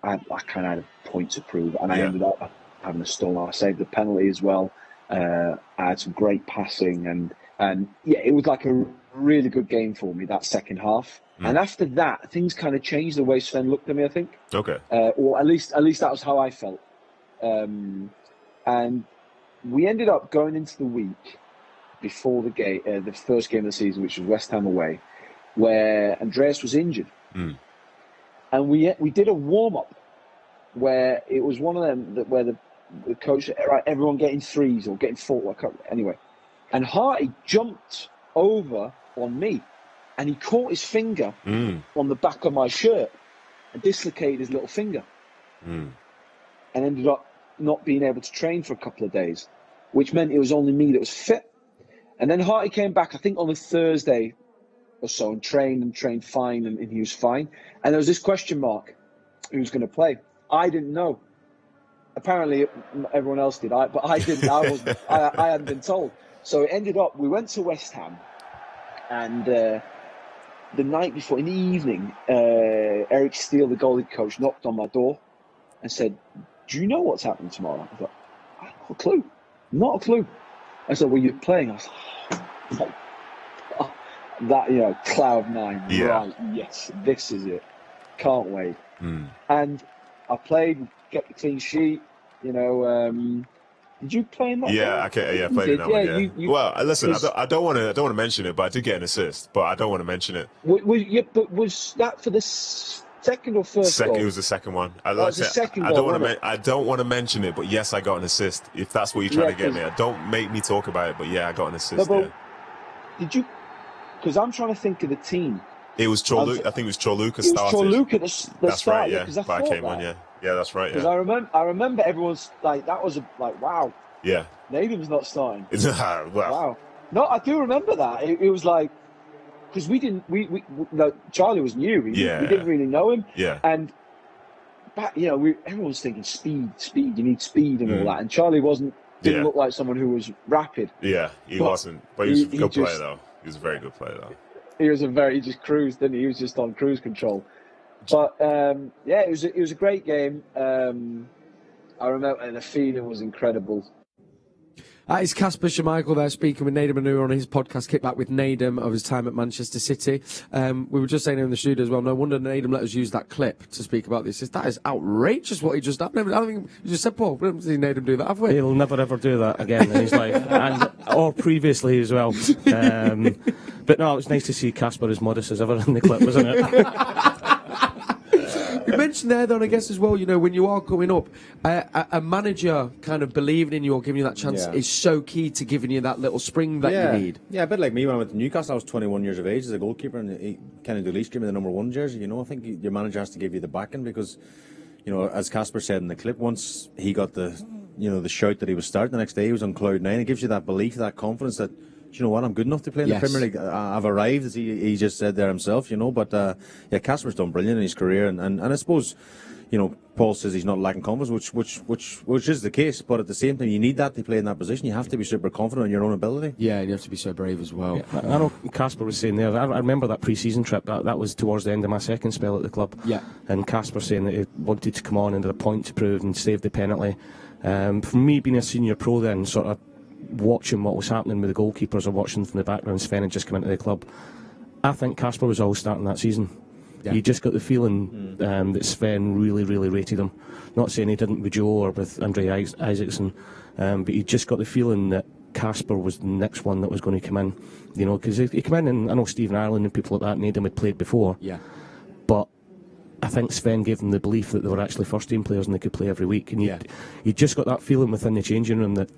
kind of had a point to prove, and I ended up having a stall. I saved the penalty as well. I had some great passing, and it was like a really good game for me, that second half. And after that, things kind of changed the way Sven looked at me, I think. Okay. Or at least that was how I felt. And we ended up going into the week before the game, the first game of the season, which was West Ham away, where Andreas was injured. And we did a warm-up where it was one of them where the coach, right, everyone getting 3s or getting 4, anyway. And Harty jumped over on me, and he caught his finger on the back of my shirt and dislocated his little finger, and ended up not being able to train for a couple of days, which meant it was only me that was fit. And then Harty came back, I think on a Thursday or so, and trained fine, and he was fine. And there was this question mark, who's going to play? I didn't know. Apparently everyone else did, but I didn't. I hadn't been told. So it ended up, we went to West Ham, and the night before, in the evening, Eric Steele, the goalie coach, knocked on my door and said, "Do you know what's happening tomorrow?" I thought, "I have not a clue. Not a clue." I said, "Well, you're playing." I was like, that, cloud 9. Yeah. Right, yes, this is it. Can't wait. And I played, get the clean sheet, Did you play in that? Yeah, game? I played in that one. Yeah. Well, listen, I don't want to mention it, but I did get an assist. But I don't want to mention it. But was that for the second or first goal? It was the second one. I don't want to mention it, but yes, I got an assist. If that's what you're trying to get me at, don't make me talk about it. But yeah, I got an assist. Did you? Because I'm trying to think of the team. It was Chorluka. I think it was Chorluka started. Chorluka the that's start, right. Yeah, because I came on. Yeah, that's right. Because Yeah. I remember everyone's like, that was wow. Yeah. Nadim's not starting. Well, wow. No, I do remember that. It was like, because Charlie was new. We didn't really know him. Yeah. And everyone's thinking speed. You need speed and all that. And Charlie didn't look like someone who was rapid. Yeah, he wasn't. But he was a good player though. He was a very good player though. He just cruised, didn't he? He was just on cruise control. But it was a great game. I remember, and the feeling was incredible. That is Kasper Schmeichel there speaking with Nadim Manur on his podcast Kick Back with Nadim of his time at Manchester City. We were just saying here in the studio as well, no wonder Nadim let us use that clip to speak about this. That is outrageous what he just did. I don't think you just said, Paul, we haven't seen Nadim do that, have we? He'll never ever do that again in his life, or previously as well. But no, it was nice to see Kasper as modest as ever in the clip, wasn't it? You mentioned there, then, I guess, as well, when you are coming up, a manager kind of believing in you or giving you that chance is so key to giving you that little spring that you need. Yeah, a bit like me when I went to Newcastle. I was 21 years of age as a goalkeeper, and Kenny Dalglish gave me the number 1 jersey. I think your manager has to give you the backing because, as Kasper said in the clip, once he got the shout that he was starting the next day, he was on cloud 9. It gives you that belief, that confidence that you know what, I'm good enough to play in the Premier League. I've arrived, as he just said there himself, you know. But yeah, Casper's done brilliant in his career, and I suppose, you know, Paul says he's not lacking confidence, which is the case. But at the same time, you need that to play in that position. You have to be super confident in your own ability. Yeah, and you have to be so brave as well. Yeah, I know Casper was saying there. I remember that pre-season trip. That was towards the end of my second spell at the club. Yeah. And Casper saying that he wanted to come on and had a point to prove and save the penalty. For me, being a senior pro then, sort of watching what was happening with the goalkeepers or watching from the background, Sven had just come into the club. I think Casper was always starting that season. Yeah. You just got the feeling that Sven really, really rated him. Not saying he didn't with Joe or with Andre Isaacson, but you just got the feeling that Casper was the next one that was going to come in. You know, because he came in, and I know Stephen Ireland and people like that made him had played before. Yeah. But I think Sven gave them the belief that they were actually first-team players and they could play every week. And you just got that feeling within the changing room that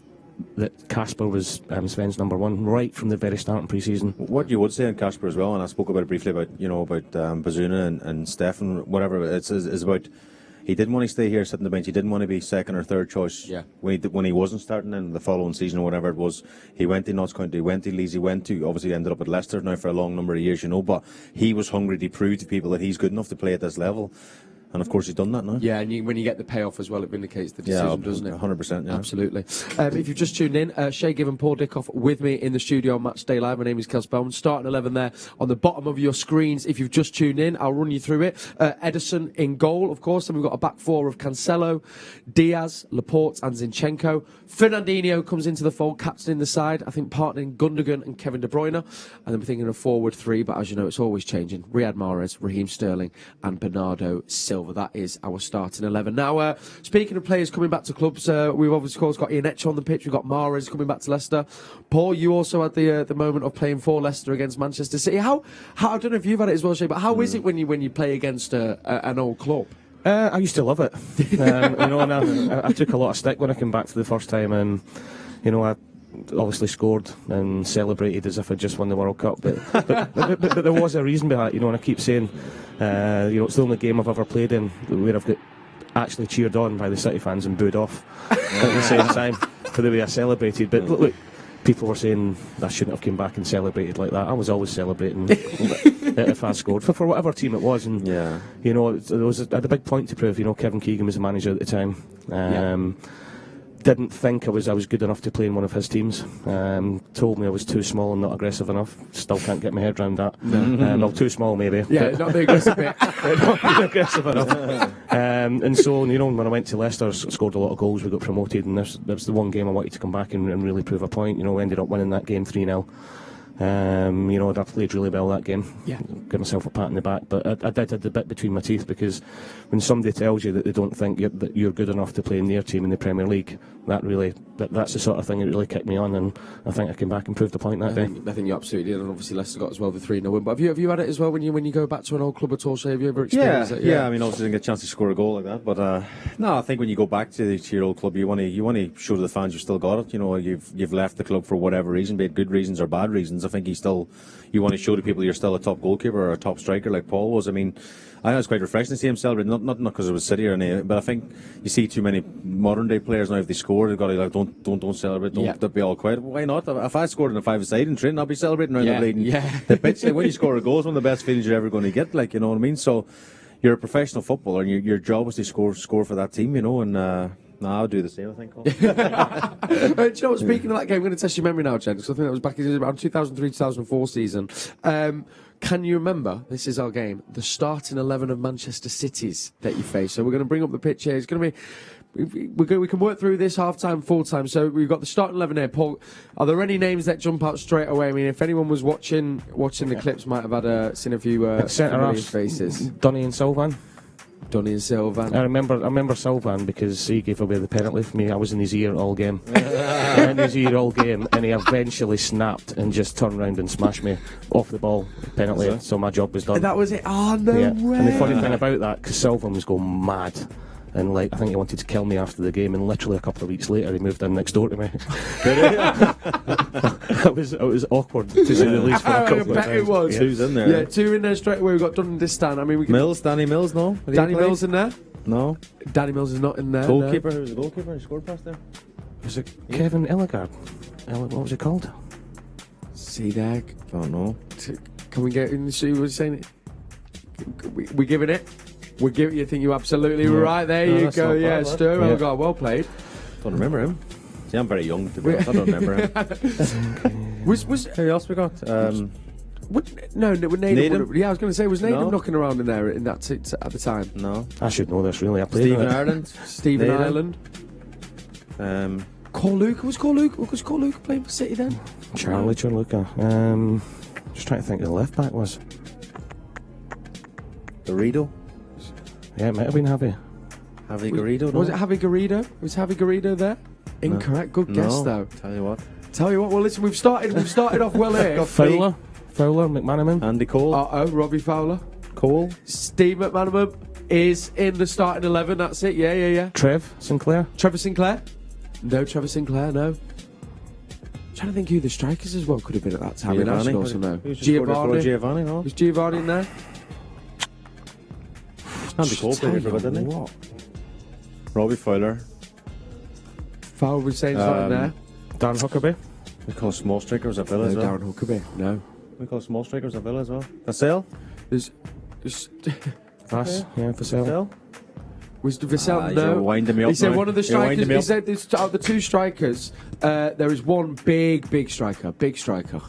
Casper was Sven's number one right from the very start in pre-season. What you would say on Casper as well, and I spoke about it briefly about Bazuna and Stefan, whatever, is about he didn't want to stay here sitting on the bench. He didn't want to be second or third choice. Yeah. When he wasn't starting in the following season or whatever it was, he went to Notts County, he went to Leeds, he went to, obviously ended up at Leicester now for a long number of years, you know, but he was hungry to prove to people that he's good enough to play at this level. And of course he's done that now. Yeah, and when you get the payoff as well, it vindicates the decision, doesn't it? 100%, yeah. Absolutely. If you've just tuned in, Shay Given, Paul Dickov with me in the studio on Matchday Live. My name is Kels Bowman. Starting 11 there on the bottom of your screens. If you've just tuned in, I'll run you through it. Ederson in goal, of course. Then we've got a back four of Cancelo, Diaz, Laporte and Zinchenko. Fernandinho comes into the fold, captaining the side. I think partnering Gundogan and Kevin De Bruyne. And then we're thinking of forward three, but as you know, it's always changing. Riyad Mahrez, Raheem Sterling and Bernardo Silva. That is our starting 11. Now, speaking of players coming back to clubs, we've obviously, of course, got Iheanacho on the pitch. We've got Mahrez coming back to Leicester. Paul, you also had the moment of playing for Leicester against Manchester City. How I don't know if you've had it as well, Shay, but how is it when you play against an old club? I used to love it. You know, and I took a lot of stick when I came back for the first time, and you know, I obviously scored and celebrated as if I'd just won the World Cup. But there was a reason behind it, you know, and I keep saying, you know, it's the only game I've ever played in where I've got actually cheered on by the City fans and booed off at the same time for the way I celebrated. But look, people were saying I shouldn't have come back and celebrated like that. I was always celebrating if I scored for whatever team it was. And you know, I had a big point to prove. You know, Kevin Keegan was the manager at the time. Didn't think I was good enough to play in one of his teams. Told me I was too small and not aggressive enough. Still can't get my head around that. Well, too small maybe. Yeah, not the aggressive bit. Not aggressive enough. And so, you know, when I went to Leicester, scored a lot of goals. We got promoted, and that was the one game I wanted to come back and really prove a point. You know, we ended up winning that game 3-0. You know, I played really well that game. Yeah. Give myself a pat on the back, but I did have the bit between my teeth, because when somebody tells you that they don't think that you're good enough to play in their team in the Premier League, that's the sort of thing that really kicked me on, and I think I came back and proved the point that day. I think you absolutely did, and obviously Leicester got as well the 3-0 win. But have you had it as well when you go back to an old club at all? Shay, have you ever experienced it? Yeah. I mean, obviously didn't get a chance to score a goal like that, but no, I think when you go back to your old club, you want to show to the fans you've still got it. You know, you've left the club for whatever reason, be it good reasons or bad reasons. I think you want to show to people you're still a top goalkeeper or a top striker like Paul was. I mean, I know it's quite refreshing to see him celebrate, not because it was City or anything, but I think you see too many modern day players now. If they score, they've got to don't celebrate, don't be all quiet. Why not? If I scored in a five-a-side in training, I'll be celebrating around the pitch. Like, when you score a goal, it's one of the best feelings you're ever going to get. Like, you know what I mean? So you're a professional footballer, and your job is to score for that team, you know, and. I'll do the same, I think. Do you know what, speaking of that game, I'm going to test your memory now, Jen, because I think that was back in around 2003-2004 season. Can you remember, this is our game, the starting 11 of Manchester City's that you faced? So we're going to bring up the pitch here. It's going to be... We can work through this half-time, full-time. So we've got the starting 11 here. Paul, are there any names that jump out straight away? I mean, if anyone was watching the clips, might have had seen a few familiar faces. Donny and Sylvan. Donny and Sylvan. I remember Sylvan because he gave away the penalty for me. I was in his ear all game. In his ear all game, and he eventually snapped and just turned around and smashed me off the ball. Penalty. So my job was done. That was it. Oh, no way. And the funny thing about that, because Sylvan was going mad. And I think he wanted to kill me after the game, and literally a couple of weeks later he moved in next door to me. it was awkward to say the least for a couple of times. It was. Yeah. Two's in there. Yeah, two in there straight away. We've got Dundistan. I mean, Danny Mills, no? Danny Mills in there? No. Danny Mills is not in there. Goalkeeper, who was the goalkeeper? He scored past there. Was it Kevin Ellegard? What was it called? See there. Don't know. Can we get in? See what you're saying? We giving it? We give. You think you're absolutely right? There you go. Yeah, bad, Stu. yeah. Oh God, well played. Don't remember him. See, I'm very young to be honest. I don't remember him. Was Who else we got? Needham. Yeah, I was going to say, was Needham No. knocking around in there at the time? No. I should know this really. I played Stephen in it. Ireland. Stephen Needham. Ireland. Corluka was Corluka playing for City then? Charlie Luca. Just trying to think who the left back was. Garrido. Yeah, it might have been Javi. Javi Garrido. No? Was it Javi Garrido? Was Javi Garrido there? Incorrect. Good guess though. Tell you what. Well, listen, we've started off well here. Fowler, McManaman. Andy Cole. Robbie Fowler. Cole. Steve McManaman is in the starting 11. That's it. Yeah. Trev Sinclair. Trevor Sinclair. No, Trevor Sinclair. No. Trying to think who the strikers as well could have been at that time. In Arsenal, also no. Giovanni. No. Was Giovanni in there? Andy Cole played for didn't he? What? Robbie Fowler. Fowler was saying something there. Dan Huckabee. We call small strikers at Villa as No, well. Darren Huckabee. No. We call small strikers at Villa as well. Vassell. There's Vass. Yeah, for sale. Vassell. Was Vassell? You're No. winding me up He said now. one of the You're winding strikers. me He up. said this, out of the two strikers, there is one big striker. Big striker.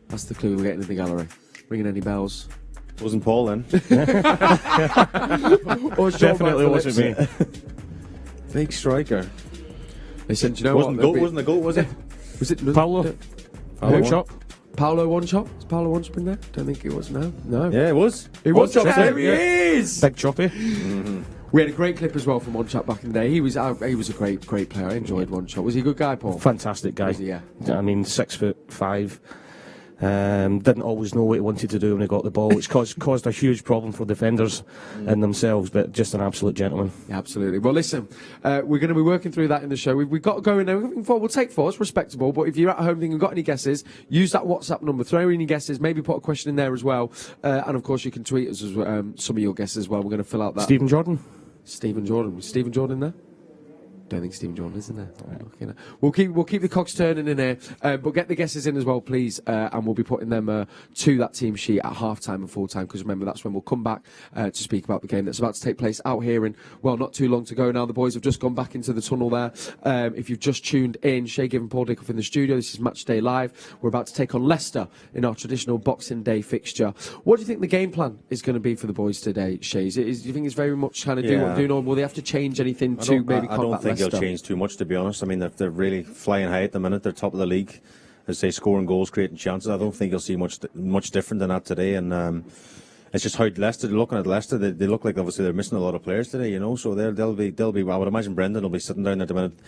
That's the clue we're getting in the gallery. Ringing any bells? Wasn't Paul then? Or Sean Definitely Phillips? wasn't me. Big striker. They said, do you know Wasn't what? goat? Wasn't the goat? Was it? Was it Paulo. Who? Chop. Paolo One Chop? Is Paolo One Chop in there? Don't think it was. No. Yeah, it was. He was. Chop, There he yeah. is. Big Choppy. We had a great clip as well from One Chop back in the day. He was a great player. I enjoyed One Chop. Was he a good guy, Paul? Fantastic guy. Was he? Yeah. I mean, 6'5". Didn't always know what he wanted to do when he got the ball, which caused a huge problem for defenders in themselves, but just an absolute gentleman. Yeah, absolutely. Well, listen, we're going to be working through that in the show. We've got to go in there. We'll take four. It's respectable. But if you're at home thinking you've got any guesses, use that WhatsApp number. Throw in your guesses. Maybe put a question in there as well. And, of course, you can tweet us some of your guesses as well. We're going to fill out that. Stephen Jordan. Stephen Jordan. Was Stephen Jordan there? Don't think Stephen Jordan is in there. Okay, no. We'll keep the cogs turning in here, but get the guesses in as well, please, and we'll be putting them to that team sheet at half-time and full-time, because remember, that's when we'll come back to speak about the game that's about to take place out here in, well, not too long to go now. The boys have just gone back into the tunnel there. If you've just tuned in, Shay and Paul Dickov in the studio. This is Matchday Live. We're about to take on Leicester in our traditional Boxing Day fixture. What do you think the game plan is going to be for the boys today, Shay? Do you think it's very much kind of do what they're doing, or will they have to change anything to maybe combat I don't think Leicester? he'll change too much, to be honest. I mean, they're really flying high at the minute. They're top of the league, as they scoring goals, creating chances. I don't think you'll see much different than that today. And it's just how Leicester. Looking at Leicester, they look like obviously they're missing a lot of players today. You know, so they'll be. I would imagine Brendan will be sitting down at the minute,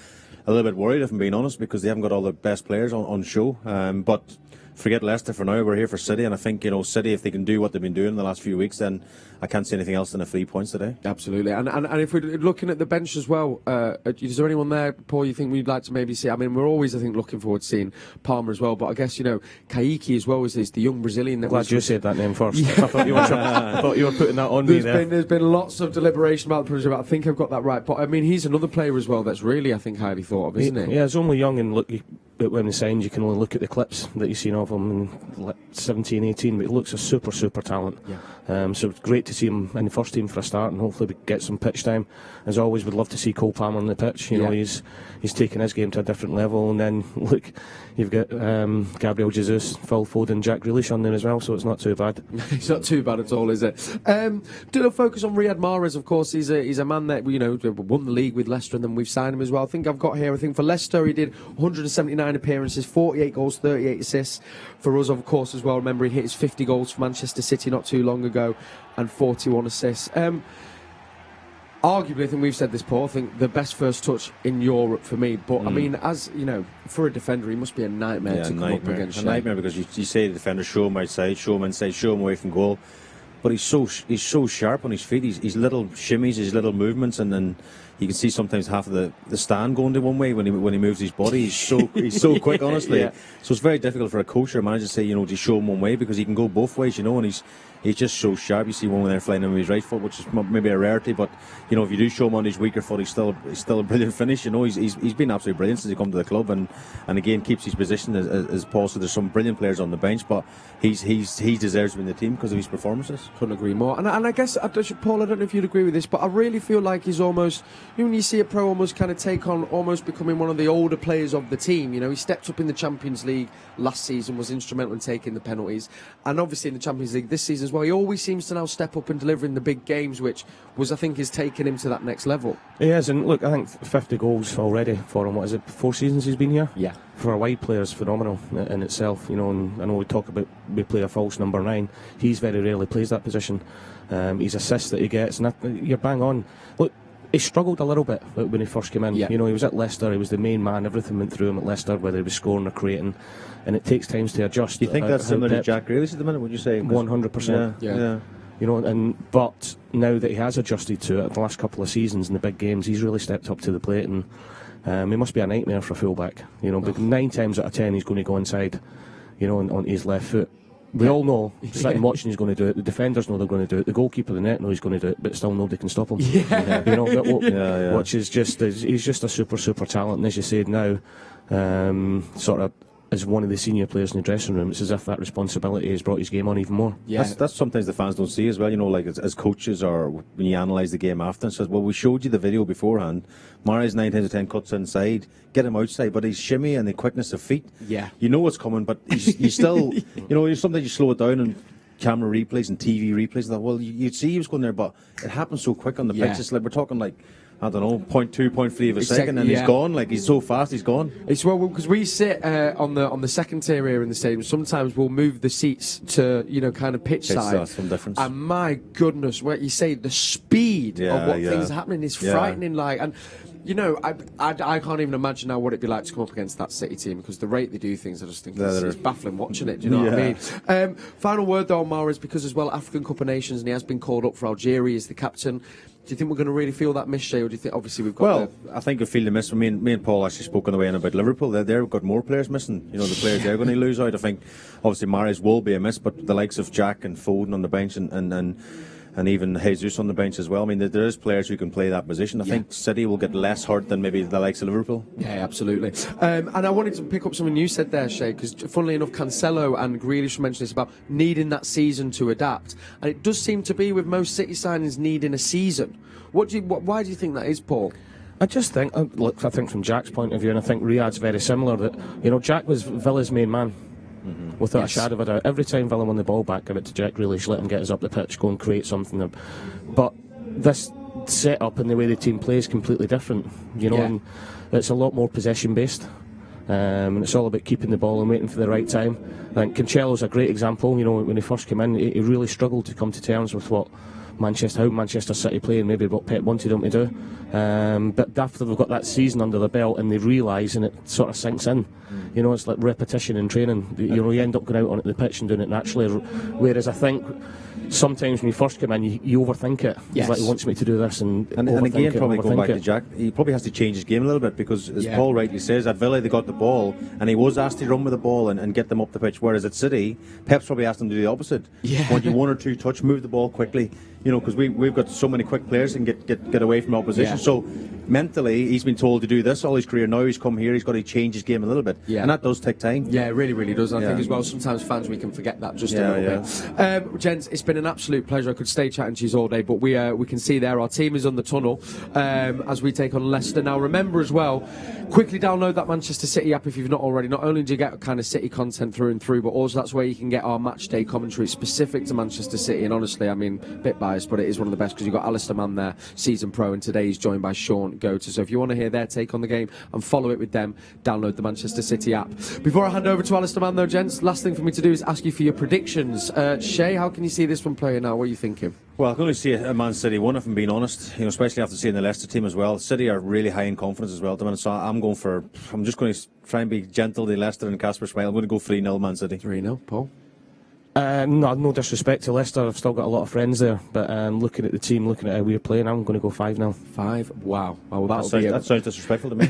a little bit worried, if I'm being honest, because they haven't got all the best players on show. But forget Leicester for now. We're here for City, and I think City, if they can do what they've been doing in the last few weeks, then I can't see anything else than 3 points today. Absolutely, and if we're looking at the bench as well, is there anyone there, Paul, you think we'd like to maybe see? I mean, we're always, I think, looking forward to seeing Palmer as well, but I guess Kaique as well is the young Brazilian. Glad you said that name first. I thought you were putting that on me there. There's been lots of deliberation about the project, but I think I've got that right. But I mean, he's another player as well that's really, I think, highly thought of, isn't he? Yeah, he's only young, and look, when he signed, you can only look at the clips that you've seen of him in 17, 18, but he looks a super talent. Yeah. So it's great to see him in the first team for a start, and hopefully we get some pitch time. As always, we'd love to see Cole Palmer on the pitch. You know, he's taken his game to a different level. And then look, you've got Gabriel Jesus, Phil Foden, Jack Grealish on there as well, so it's not too bad. It's not too bad at all, is it? Do a focus on Riyad Mahrez. Of course, he's a man that won the league with Leicester, and then we've signed him as well. I think for Leicester, he did 179 appearances, 48 goals, 38 assists. For us, of course, as well. Remember, he hit his 50 goals for Manchester City not too long ago, and 41 assists. Arguably, I think we've said this, Paul, I think the best first touch in Europe for me. But, I mean, as, for a defender, he must be a nightmare to come up against. A nightmare, because you say the defender, show him outside, show him inside, show him away from goal. But he's so sharp on his feet. His little shimmies, his little movements, and then you can see sometimes half of the stand going to one way when he moves his body. He's so quick, honestly. Yeah. So it's very difficult for a coach or a manager to say, to show him one way, because he can go both ways, and he's just so sharp. You see one when they're flying in with his right foot, which is maybe a rarity, but if you do show him on his weaker foot, he's still a brilliant finish. He's been absolutely brilliant since he come to the club, and again keeps his position as Paul said. There's some brilliant players on the bench, but he deserves to be in the team because of his performances. Couldn't agree more. And I guess, Paul, I don't know if you'd agree with this, but I really feel like he's almost, when you see a pro almost kind of take on, almost becoming one of the older players of the team. He stepped up in the Champions League last season, was instrumental in taking the penalties, and obviously in the Champions League this season as well. He always seems to now step up and deliver in the big games, which I think is taking him to that next level. He is, and look, I think 50 goals already for him. What is it, 4 seasons he's been here? Yeah. For a wide player is phenomenal in itself, and I know we play a false number 9. He's very rarely plays that position. His assists that he gets, and you're bang on. Look, he struggled a little bit when he first came in. Yeah. He was at Leicester, he was the main man, everything went through him at Leicester, whether he was scoring or creating, and it takes time to adjust. Do you think that's similar to Jack Grealish at the minute, would you say? 100%. Yeah. But now that he has adjusted to it, the last couple of seasons in the big games, he's really stepped up to the plate, and he must be a nightmare for a fullback. But 9 times out of 10 he's going to go inside, on his left foot. We all know, sitting watching, he's going to do it. The defenders know they're going to do it. The goalkeeper of the net knows he's going to do it, but still nobody can stop him. Which is he's just a super talent. And as you said now, sort of as one of the senior players in the dressing room, it's as if that responsibility has brought his game on even more. Yeah. That's sometimes the fans don't see as well, like as coaches, or when you analyse the game after and says, well, we showed you the video beforehand. Mahrez 9 times out of 10 cuts inside, get him outside, but his shimmy and the quickness of feet, you know what's coming, but you still, sometimes you slow it down and camera replays and TV replays, and well, you'd see he was going there, but it happens so quick on the pitch. It's like we're talking like, I don't know, 0.2, 0.3 of a second, and he's gone. Like, he's so fast, he's gone. It's because we sit on the second tier here in the stadium. Sometimes we'll move the seats to kind of pitch side. Some difference. And my goodness, what you say, the speed of what things are happening is frightening. Like, and I can't even imagine now what it'd be like to come up against that City team, because the rate they do things, I just think it's baffling watching it. Do you know what I mean? Final word though on Mahrez, because as well, African Cup of Nations, and he has been called up for Algeria as the captain. Do you think we're going to really feel that miss, Shay, or do you think obviously we've got? Well, I think we feel the miss. Me and Paul actually spoke on the way in about Liverpool. They've got more players missing. The players they're going to lose out. I think obviously Mahrez will be a miss, but the likes of Jack and Foden on the bench and even Jesus on the bench as well. I mean, there is players who can play that position. I think City will get less hurt than maybe the likes of Liverpool. Yeah, absolutely. And I wanted to pick up something you said there, Shay, because funnily enough, Cancelo and Grealish mentioned this about needing that season to adapt. And it does seem to be with most City signings needing a season. Why do you think that is, Paul? I just think, look, I think from Jack's point of view, and I think Riyad's very similar, that, Jack was Villa's main man. Without a shadow of a doubt. Every time Villa won the ball back, give it to Jack Grealish, let him get us up the pitch, go and create something. But this setup and the way the team plays is completely different, and it's a lot more possession based. And it's all about keeping the ball and waiting for the right time. I think Cancelo's a great example. When he first came in, he really struggled to come to terms with how Manchester City play, and maybe what Pep wanted him to do. But after they've got that season under the belt and they realise, and it sort of sinks in, it's like repetition in training. You end up going out onto the pitch and doing it naturally. Whereas I think sometimes when you first come in, you overthink it. Yes. It's like he wants me to do this, and again, probably going back to Jack, he probably has to change his game a little bit, because as Paul rightly says, at Villa they got the ball and he was asked to run with the ball and get them up the pitch, whereas at City, Pep's probably asked him to do the opposite. Want you 1 or 2 touch, move the ball quickly, because we've got so many quick players and get away from opposition. So mentally, he's been told to do this all his career. Now he's come here, he's got to change his game a little bit, and that does take time. Yeah, it really, really does. And I think as well, sometimes fans, we can forget that just a little bit. Gents, it's been an absolute pleasure. I could stay chatting to you all day, but we can see there our team is on the tunnel as we take on Leicester. Now, remember as well, quickly download that Manchester City app if you've not already. Not only do you get kind of City content through and through, but also that's where you can get our matchday commentary specific to Manchester City. And honestly, I mean, a bit biased, but it is one of the best, because you've got Alistair Mann there, season pro, and today he's joined by Sean Goater. So if you want to hear their take on the game and follow it with them, download the Manchester City app. Before I hand over to Alistair Mann though, gents, last thing for me to do is ask you for your predictions. Shay, how can you see this one playing now? What are you thinking? Well, I can only see a Man City one, if I'm being honest, especially after seeing the Leicester team as well. City are really high in confidence as well at the minute, so I'm just going to try and be gentle to Leicester and Casper Schmeichel. I'm going to go 3-0 Man City. 3-0, Paul? No disrespect to Leicester. I've still got a lot of friends there. But looking at the team, looking at how we're playing, I'm going to go 5-0. 5? Wow. Well, That sounds disrespectful to me.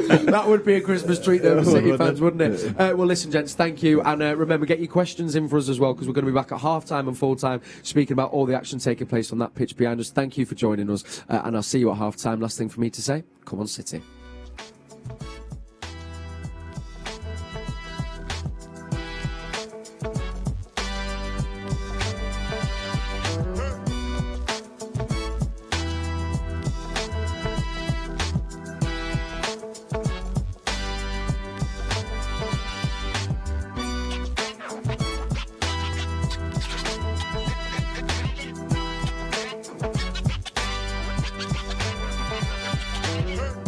That would be a Christmas treat there for City fans, wouldn't it? Well, listen, gents, thank you. And remember, get your questions in for us as well, because we're going to be back at half-time and full-time speaking about all the action taking place on that pitch behind us. Thank you for joining us. And I'll see you at half-time. Last thing for me to say, come on, City.